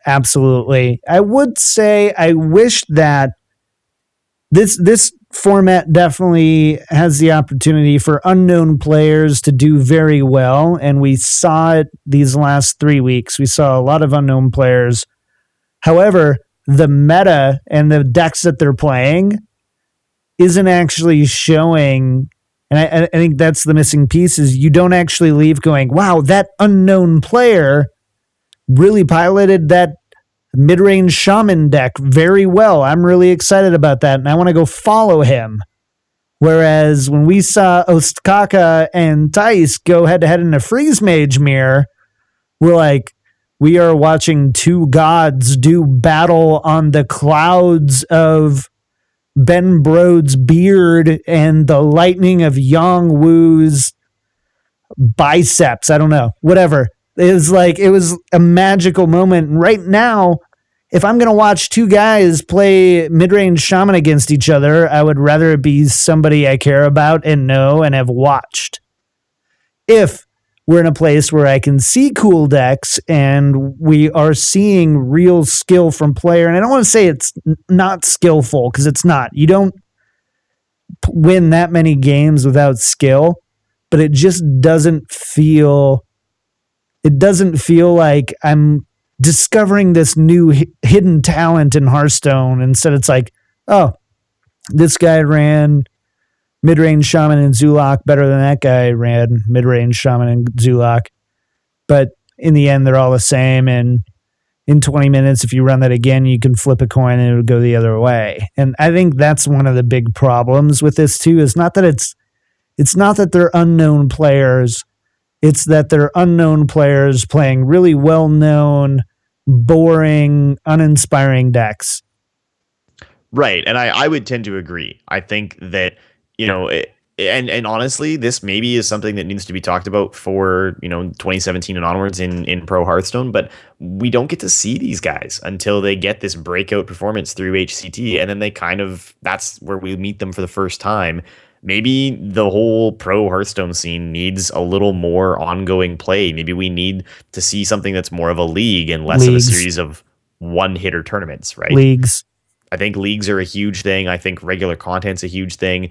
Speaker 4: Absolutely. I would say I wish that this format definitely has the opportunity for unknown players to do very well. And we saw it these last 3 weeks. We saw a lot of unknown players. However, the meta and the decks that they're playing isn't actually showing. And I think that's the missing piece is you don't actually leave going, wow, that unknown player really piloted that mid-range shaman deck very well. I'm really excited about that, and I want to go follow him. Whereas when we saw Ostkaka and Tice go head-to-head in a Freeze Mage mirror, we're like, we are watching two gods do battle on the clouds of Ben Brode's beard and the lightning of Yang Wu's biceps. I don't know. Whatever. It was a magical moment. And right now, if I'm going to watch two guys play mid-range shaman against each other, I would rather it be somebody I care about and know and have watched. If we're in a place where I can see cool decks and we are seeing real skill from player, and I don't want to say it's not skillful because it's not. You don't win that many games without skill, but it just doesn't feel like I'm discovering this new hidden talent in Hearthstone. Instead, it's like, oh, this guy ran mid-range shaman and Zulak better than that guy ran mid-range shaman and Zulak. But in the end, they're all the same. And in 20 minutes, if you run that again, you can flip a coin and it would go the other way. And I think that's one of the big problems with this too, is not that it's not that they're unknown players. It's that they're unknown players playing really well-known, boring, uninspiring decks.
Speaker 5: Right. And I would tend to agree. I think that, and honestly, this maybe is something that needs to be talked about for, 2017 and onwards in Pro Hearthstone, but we don't get to see these guys until they get this breakout performance through HCT. And then that's where we meet them for the first time. Maybe the whole Pro Hearthstone scene needs a little more ongoing play. Maybe we need to see something that's more of a league and less of a series of one-hitter tournaments, right?
Speaker 4: Leagues.
Speaker 5: I think leagues are a huge thing. I think regular content's a huge thing.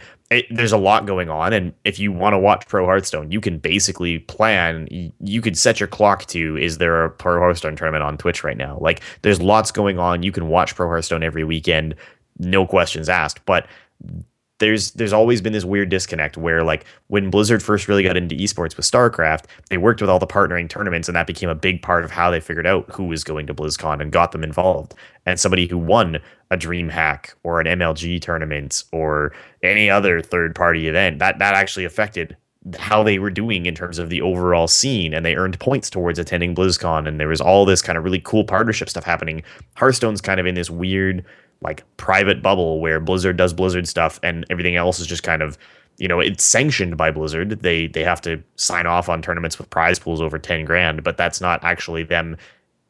Speaker 5: There's a lot going on, and if you want to watch Pro Hearthstone, you can basically plan. You could set your clock to, is there a Pro Hearthstone tournament on Twitch right now? Like, there's lots going on. You can watch Pro Hearthstone every weekend, no questions asked. But there's always been this weird disconnect where, like, when Blizzard first really got into esports with StarCraft, they worked with all the partnering tournaments, and that became a big part of how they figured out who was going to BlizzCon and got them involved. And somebody who won a DreamHack or an MLG tournament or any other third-party event, that actually affected how they were doing in terms of the overall scene, and they earned points towards attending BlizzCon, and there was all this kind of really cool partnership stuff happening. Hearthstone's kind of in this weird, like, private bubble where Blizzard does Blizzard stuff and everything else is just kind of, it's sanctioned by Blizzard. They have to sign off on tournaments with prize pools over 10 grand, but that's not actually them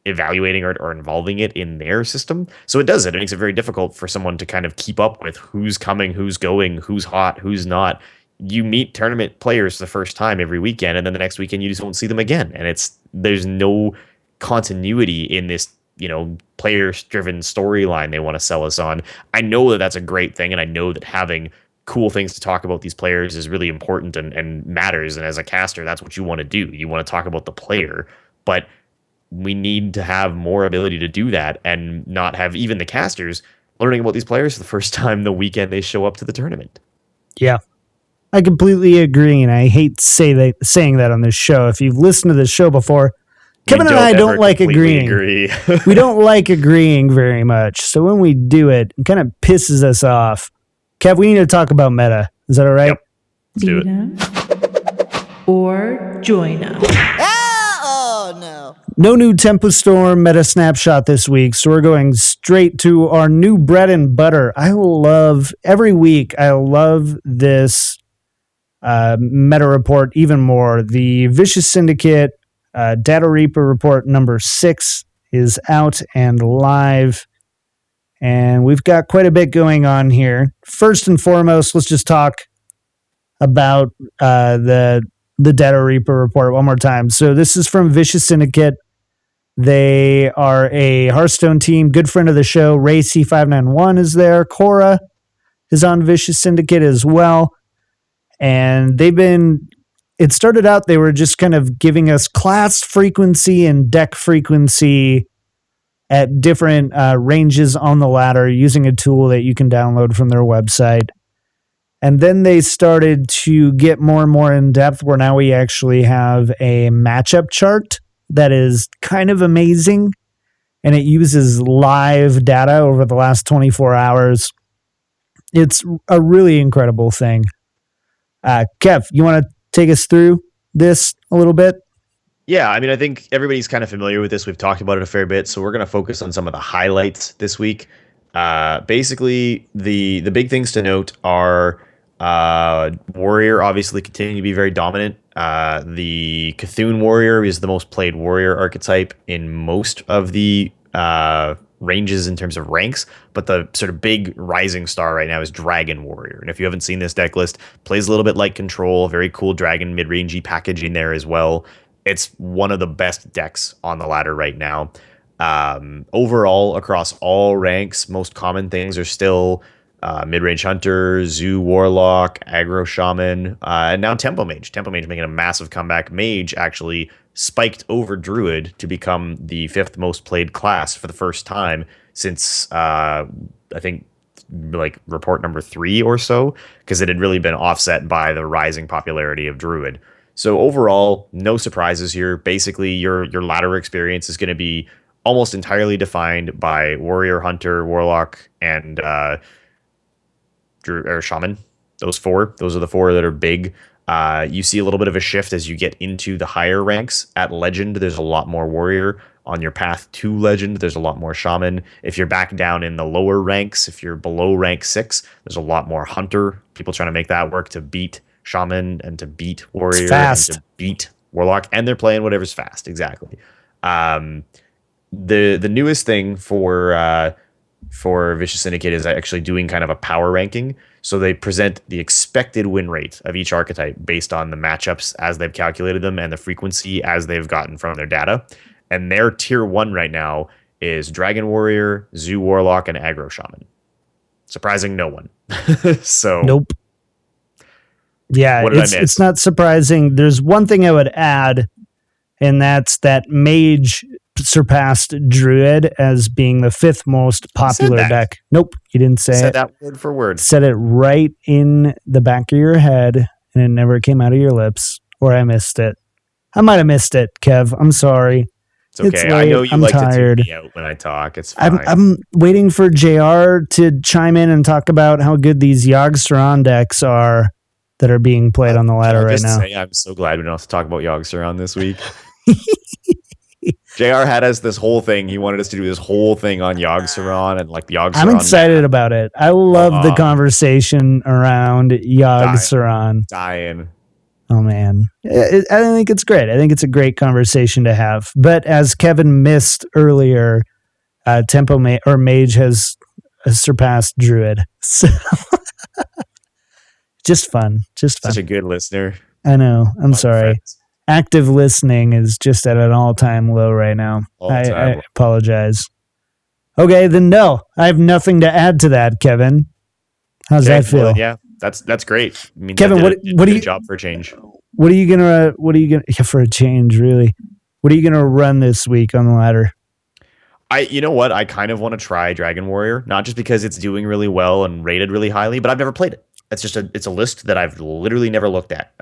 Speaker 5: evaluating or involving it in their system. So it makes it very difficult for someone to kind of keep up with who's coming, who's going, who's hot, who's not. You meet tournament players the first time every weekend, and then the next weekend you just won't see them again. And there's no continuity in this, player-driven storyline they want to sell us on. I know that that's a great thing, and I know that having cool things to talk about these players is really important and matters. And as a caster, that's what you want to do. You want to talk about the player, but we need to have more ability to do that and not have even the casters learning about these players for the first time the weekend they show up to the tournament.
Speaker 4: Yeah, I completely agree, and I hate saying that on this show. If you've listened to this show before, Kevin and I don't like agreeing. We don't like agreeing very much. So when we do it, it kind of pisses us off. Kev, we need to talk about meta. Is that all right?
Speaker 5: Yep. Let's do it.
Speaker 2: Or join us.
Speaker 6: Oh, no.
Speaker 4: No new Tempo Storm meta snapshot this week, so we're going straight to our new bread and butter. Every week, I love this meta report even more. The Vicious Syndicate Data Reaper report number 6 is out and live, and we've got quite a bit going on here. First and foremost, let's just talk about the Data Reaper report one more time. So this is from Vicious Syndicate. They are a Hearthstone team, good friend of the show. Ray C591 is there. Cora is on Vicious Syndicate as well. And it started out, they were just kind of giving us class frequency and deck frequency at different ranges on the ladder using a tool that you can download from their website. And then they started to get more and more in depth, where now we actually have a matchup chart that is kind of amazing. And it uses live data over the last 24 hours. It's a really incredible thing. Kev, you want to take us through this a little bit?
Speaker 5: Yeah, I mean, I think everybody's kind of familiar with this. We've talked about it a fair bit, so we're going to focus on some of the highlights this week. Basically, the big things to note are Warrior obviously continuing to be very dominant. The Cthulhu Warrior is the most played warrior archetype in most of the ranges in terms of ranks, but the sort of big rising star right now is Dragon Warrior. And if you haven't seen this deck list, plays a little bit like Control, very cool dragon mid-rangey package in there as well. It's one of the best decks on the ladder right now. Overall, across all ranks, most common things are still mid-range Hunter, Zoo Warlock, Aggro Shaman, and now Tempo Mage. Tempo Mage making a massive comeback. Mage actually spiked over Druid to become the 5th most played class for the first time since, I think, like report number 3 or so, because it had really been offset by the rising popularity of Druid. So overall, no surprises here. Basically, your ladder experience is going to be almost entirely defined by warrior, hunter, warlock, and druid or shaman. Those are the four that are big. You see a little bit of a shift as you get into the higher ranks. At legend, there's a lot more warrior. On your path to legend, there's a lot more shaman. If you're back down in the lower ranks, if you're below rank 6, there's a lot more hunter. People trying to make that work to beat shaman and to beat warrior and to beat warlock, and they're playing whatever's fast. Exactly. The newest thing for Vicious Syndicate is actually doing kind of a power ranking. So they present the expected win rate of each archetype based on the matchups as they've calculated them and the frequency as they've gotten from their data. And their tier 1 right now is Dragon Warrior, Zoo Warlock, and Aggro Shaman. Surprising no one. So
Speaker 4: nope. Yeah, it's not surprising. There's one thing I would add, and that's that Mage surpassed Druid as being the 5th most popular deck. Nope, you didn't say
Speaker 5: said
Speaker 4: it.
Speaker 5: That word for word.
Speaker 4: Said it right in the back of your head, and it never came out of your lips, or I missed it. I might have missed it, Kev. I'm sorry.
Speaker 5: It's okay.
Speaker 4: It's late.
Speaker 5: I know you
Speaker 4: I'm
Speaker 5: like
Speaker 4: tired.
Speaker 5: to tune me out when I talk. It's fine.
Speaker 4: I'm waiting for JR to chime in and talk about how good these Yogg-Saron decks are that are being played on the ladder right now.
Speaker 5: I'm so glad we don't have to talk about Yogg-Saron this week. JR had us this whole thing. He wanted us to do this whole thing on Yogg-Saron and like Yogg-Saron.
Speaker 4: I'm excited about it. I love the conversation around Yogg-Saron.
Speaker 5: Dying.
Speaker 4: Oh, man. I think it's great. I think it's a great conversation to have. But as Kevin missed earlier, Tempo Mage has surpassed Druid. So just fun.
Speaker 5: Such a good listener.
Speaker 4: I know. I'm sorry. Friends. Active listening is just at an all-time low right now. I apologize. Okay, then no. I have nothing to add to that, Kevin. How's that feel?
Speaker 5: Well, yeah. That's great. I mean,
Speaker 4: Kevin, what do you
Speaker 5: job for a change?
Speaker 4: What are you gonna for a change, really? What are you gonna run this week on the ladder?
Speaker 5: You know what? I kind of want to try Dragon Warrior, not just because it's doing really well and rated really highly, but I've never played it. It's a list that I've literally never looked at.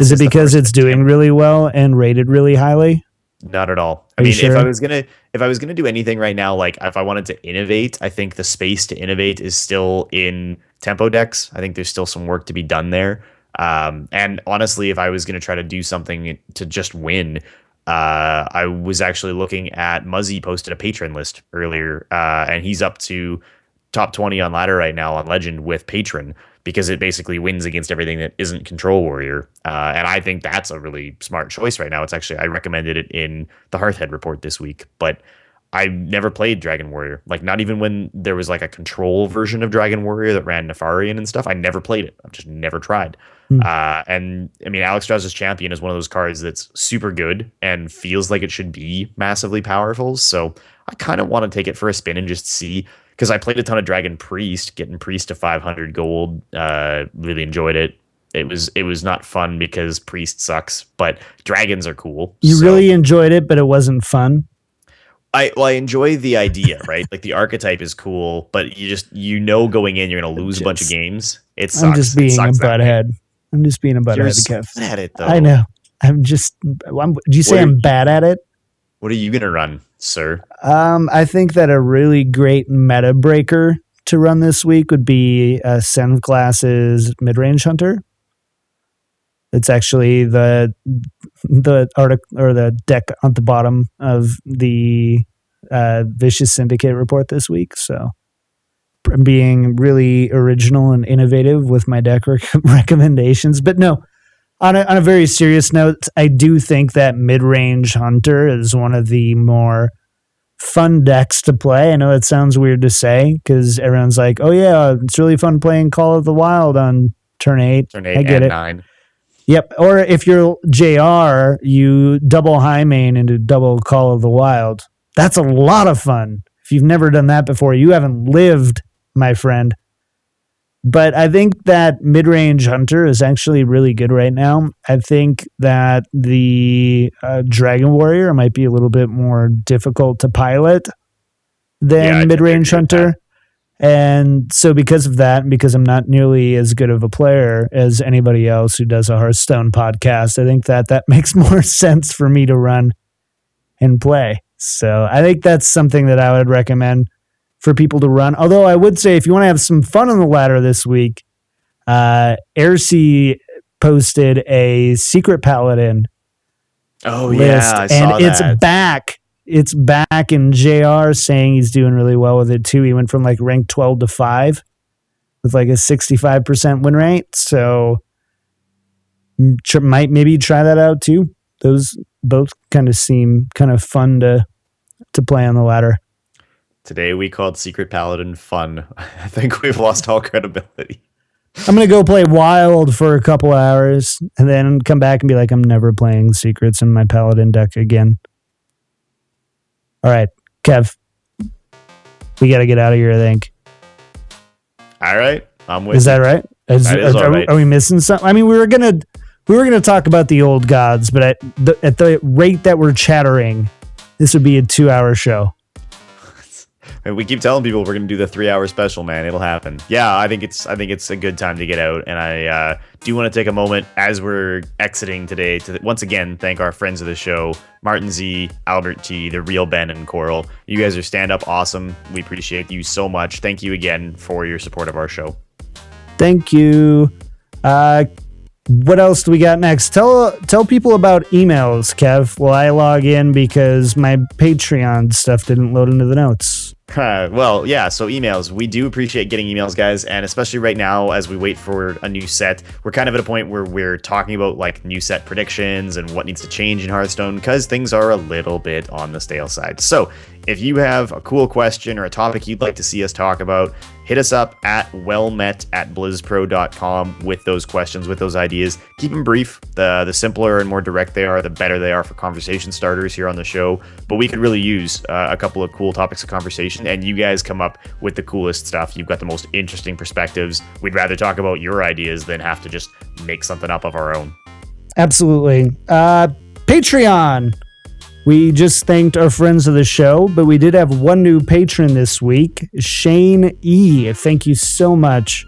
Speaker 4: Is it because it's doing really well and rated really highly?
Speaker 5: Not at all. I mean, sure? if I was gonna do anything right now, like if I wanted to innovate, I think the space to innovate is still in tempo decks. I think there's still some work to be done there. And honestly, if I was gonna try to do something to just win, I was actually looking at Muzzy posted a patron list earlier, and he's up to top 20 on ladder right now on Legend with patron, because it basically wins against everything that isn't Control Warrior. And I think that's a really smart choice right now. It's actually, I recommended it in the Hearthhead report this week, but I never played Dragon Warrior. Like, not even when there was like a Control version of Dragon Warrior that ran Nefarian and stuff. I never played it. I've just never tried. And I mean, Alex Strauss's Champion is one of those cards that's super good and feels like it should be massively powerful. So I kind of want to take it for a spin and just see, because I played a ton of Dragon Priest, getting Priest to 500 gold. Really enjoyed it. It was not fun because Priest sucks, but dragons are cool.
Speaker 4: You really enjoyed it, but it wasn't fun.
Speaker 5: I enjoy the idea, right? Like the archetype is cool, but you know going in you're gonna lose a bunch of games. It sucks.
Speaker 4: I'm just being a butthead. I'm just being a butthead.
Speaker 5: You're so bad at it, though.
Speaker 4: I know. Did you say I'm bad at it?
Speaker 5: What are you gonna run, sir?
Speaker 4: I think that a really great meta breaker to run this week would be Senglass's Midrange Hunter. It's actually the article or the deck at the bottom of the Vicious Syndicate report this week. So I'm being really original and innovative with my deck recommendations. But no, on a very serious note, I do think that Midrange Hunter is one of the more fun decks to play. I know it sounds weird to say because everyone's like, oh yeah, it's really fun playing Call of the Wild on turn 8.
Speaker 5: I get it. 9.
Speaker 4: Yep. Or if you're JR, you double high main into double Call of the Wild. That's a lot of fun. If you've never done that before, you haven't lived, my friend. But I think that Midrange Hunter is actually really good right now. I think that the Dragon Warrior might be a little bit more difficult to pilot than Midrange Hunter. And so because of that, and because I'm not nearly as good of a player as anybody else who does a Hearthstone podcast, I think that makes more sense for me to run and play. So I think that's something that I would recommend for people to run. Although I would say if you want to have some fun on the ladder this week, Aircy posted a Secret Paladin list,
Speaker 5: I saw
Speaker 4: and it's back. It's back, and JR saying he's doing really well with it too. He went from like rank 12 to 5 with like a 65% win rate. So might maybe try that out too. Those both kind of seem kind of fun to play on the ladder.
Speaker 5: Today we called Secret Paladin fun. I think we've lost all credibility.
Speaker 4: I'm going to go play Wild for a couple hours and then come back and be like, I'm never playing Secrets in my Paladin deck again. All right, Kev, we got to get out of here, I think.
Speaker 5: All right, I'm with you.
Speaker 4: Is that right? Are we missing something? I mean, we were gonna talk about the old gods, but at the rate that we're chattering, this would be a 2-hour show.
Speaker 5: We keep telling people we're going to do the 3-hour special, man. It'll happen. Yeah, I think it's a good time to get out, and I do want to take a moment as we're exiting today to once again thank our friends of the show, Martin Z, Albert T, The Real Ben, and Coral. You guys are stand-up awesome. We appreciate you so much. Thank you again for your support of our show.
Speaker 4: Thank you. What else do we got next? Tell people about emails, Kev, while I log in because my Patreon stuff didn't load into the notes.
Speaker 5: Well, yeah, so emails. We do appreciate getting emails, guys, and especially right now as we wait for a new set, we're kind of at a point where we're talking about like new set predictions and what needs to change in Hearthstone because things are a little bit on the stale side. So if you have a cool question or a topic you'd like to see us talk about, hit us up at wellmet@blizzpro.com with those questions, with those ideas. Keep them brief. The simpler and more direct they are, the better they are for conversation starters here on the show. But we could really use a couple of cool topics of conversation, and you guys come up with the coolest stuff. You've got the most interesting perspectives. We'd rather talk about your ideas than have to just make something up of our own.
Speaker 4: Absolutely. Patreon. We just thanked our friends of the show, but we did have one new patron this week, Shane E. Thank you so much.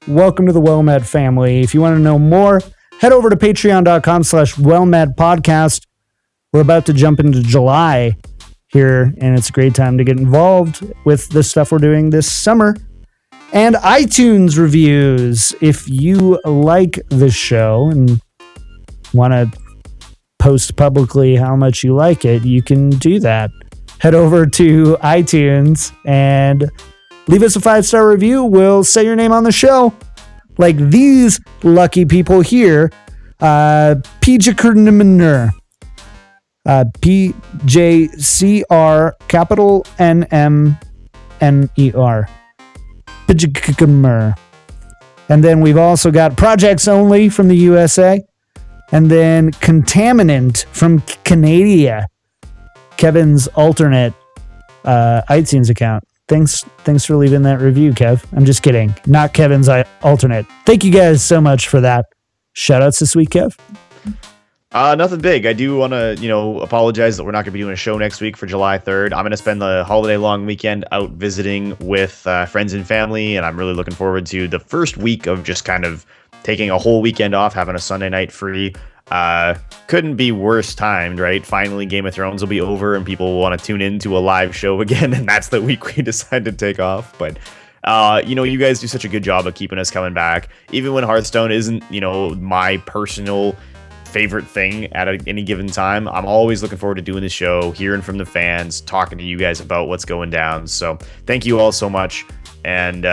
Speaker 4: Welcome to the WellMed family. If you want to know more, head over to patreon.com/WellMedPodcast. We're about to jump into July here, and it's a great time to get involved with the stuff we're doing this summer. And iTunes reviews. If you like the show and want to post publicly how much you like it, you can do that. Head over to iTunes and leave us a 5-star review. We'll say your name on the show. Like these lucky people here. PJCR, PJCR, capital NMNER. PJCR. And then we've also got Projects Only from the USA. And then Contaminant from Canada, Kevin's alternate iTunes account. Thanks for leaving that review, Kev. I'm just kidding. Not Kevin's alternate. Thank you guys so much for that. Shoutouts this week, Kev.
Speaker 5: Nothing big. I do want to, apologize that we're not going to be doing a show next week for July 3rd. I'm going to spend the holiday long weekend out visiting with friends and family, and I'm really looking forward to the first week of just kind of taking a whole weekend off, having a Sunday night free. Couldn't be worse timed, right? Finally, Game of Thrones will be over and people will want to tune into a live show again, and that's the week we decide to take off. But, you guys do such a good job of keeping us coming back. Even when Hearthstone isn't, my personal favorite thing at any given time, I'm always looking forward to doing the show, hearing from the fans, talking to you guys about what's going down. So thank you all so much. And,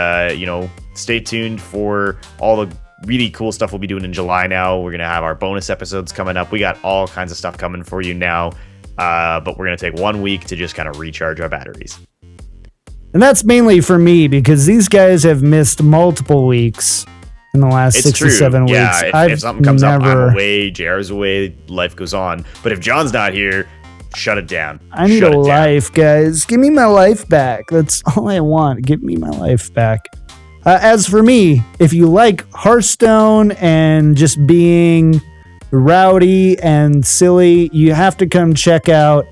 Speaker 5: stay tuned for all the really cool stuff we'll be doing in July now. We're going to have our bonus episodes coming up. We got all kinds of stuff coming for you now. But we're going to take 1 week to just kind of recharge our batteries.
Speaker 4: And that's mainly for me because these guys have missed multiple weeks in the last 6 to 7 weeks.
Speaker 5: Yeah, if something comes up, I'm away, JR's away, life goes on. But if John's not here, shut it down.
Speaker 4: I need a life, guys. Give me my life back. That's all I want. Give me my life back. As for me, if you like Hearthstone and just being rowdy and silly, you have to come check out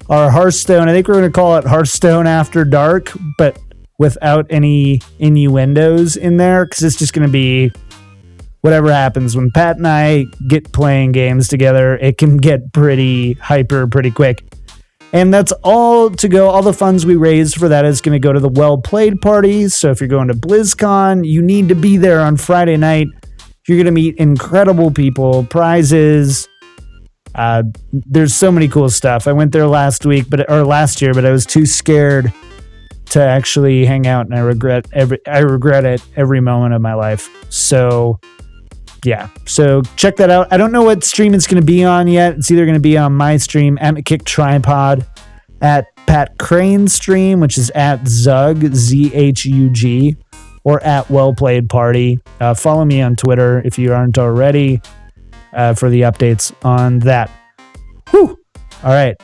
Speaker 4: our Hearthstone. I think we're going to call it Hearthstone After Dark, but without any innuendos in there, because it's just going to be whatever happens. When Pat and I get playing games together, it can get pretty hyper pretty quick. And that's all to go. All the funds we raised for that is going to go to the Well Played party. So if you're going to BlizzCon, you need to be there on Friday night. You're going to meet incredible people, prizes. There's so many cool stuff. I went there last year, but I was too scared to actually hang out, and I regret it every moment of my life. So yeah, so check that out. I don't know what stream it's going to be on yet. It's either going to be on my stream at McKick Tripod, at Pat Crane's stream, which is at Zug, ZHUG, or at Well Played Party. Follow me on Twitter if you aren't already for the updates on that. Whew. All right,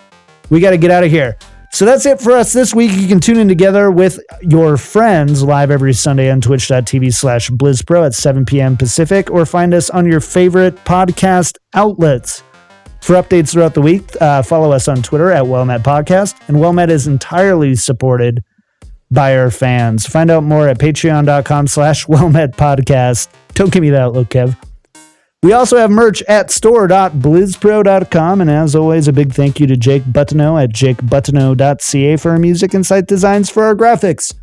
Speaker 4: we got to get out of here. So that's it for us this week. You can tune in together with your friends live every Sunday on twitch.tv/BlizzPro at 7 p.m. Pacific, or find us on your favorite podcast outlets. For updates throughout the week, follow us on Twitter at WellMet Podcast, and WellMet is entirely supported by our fans. Find out more at patreon.com/WellMet Podcast. Don't give me that look, Kev. We also have merch at store.blizzpro.com, and as always, a big thank you to Jake Buttineau at jakebuttineau.ca for our music and site designs for our graphics.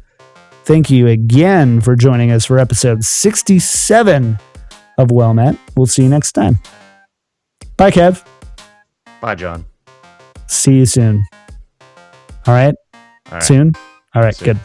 Speaker 4: Thank you again for joining us for episode 67 of WellMet. We'll see you next time. Bye, Kev.
Speaker 5: Bye, John.
Speaker 4: See you soon. All right? Soon? All right,
Speaker 5: Soon.
Speaker 4: good.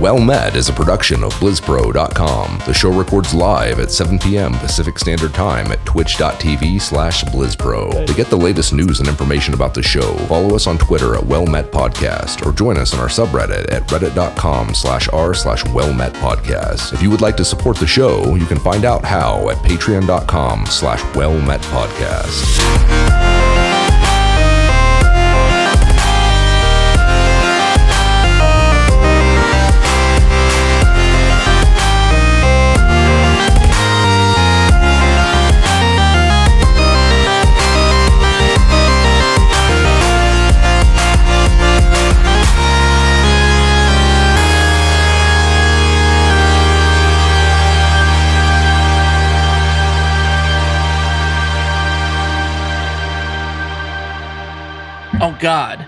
Speaker 1: Well Met is a production of BlizzPro.com. The show records live at 7 p.m. Pacific Standard Time at twitch.tv/BlizzPro. To get the latest news and information about the show, follow us on Twitter at Well Met Podcast, or join us on our subreddit at reddit.com/r/WellMet Podcast. If you would like to support the show, you can find out how at patreon.com/WellMet Podcast.
Speaker 7: Oh God.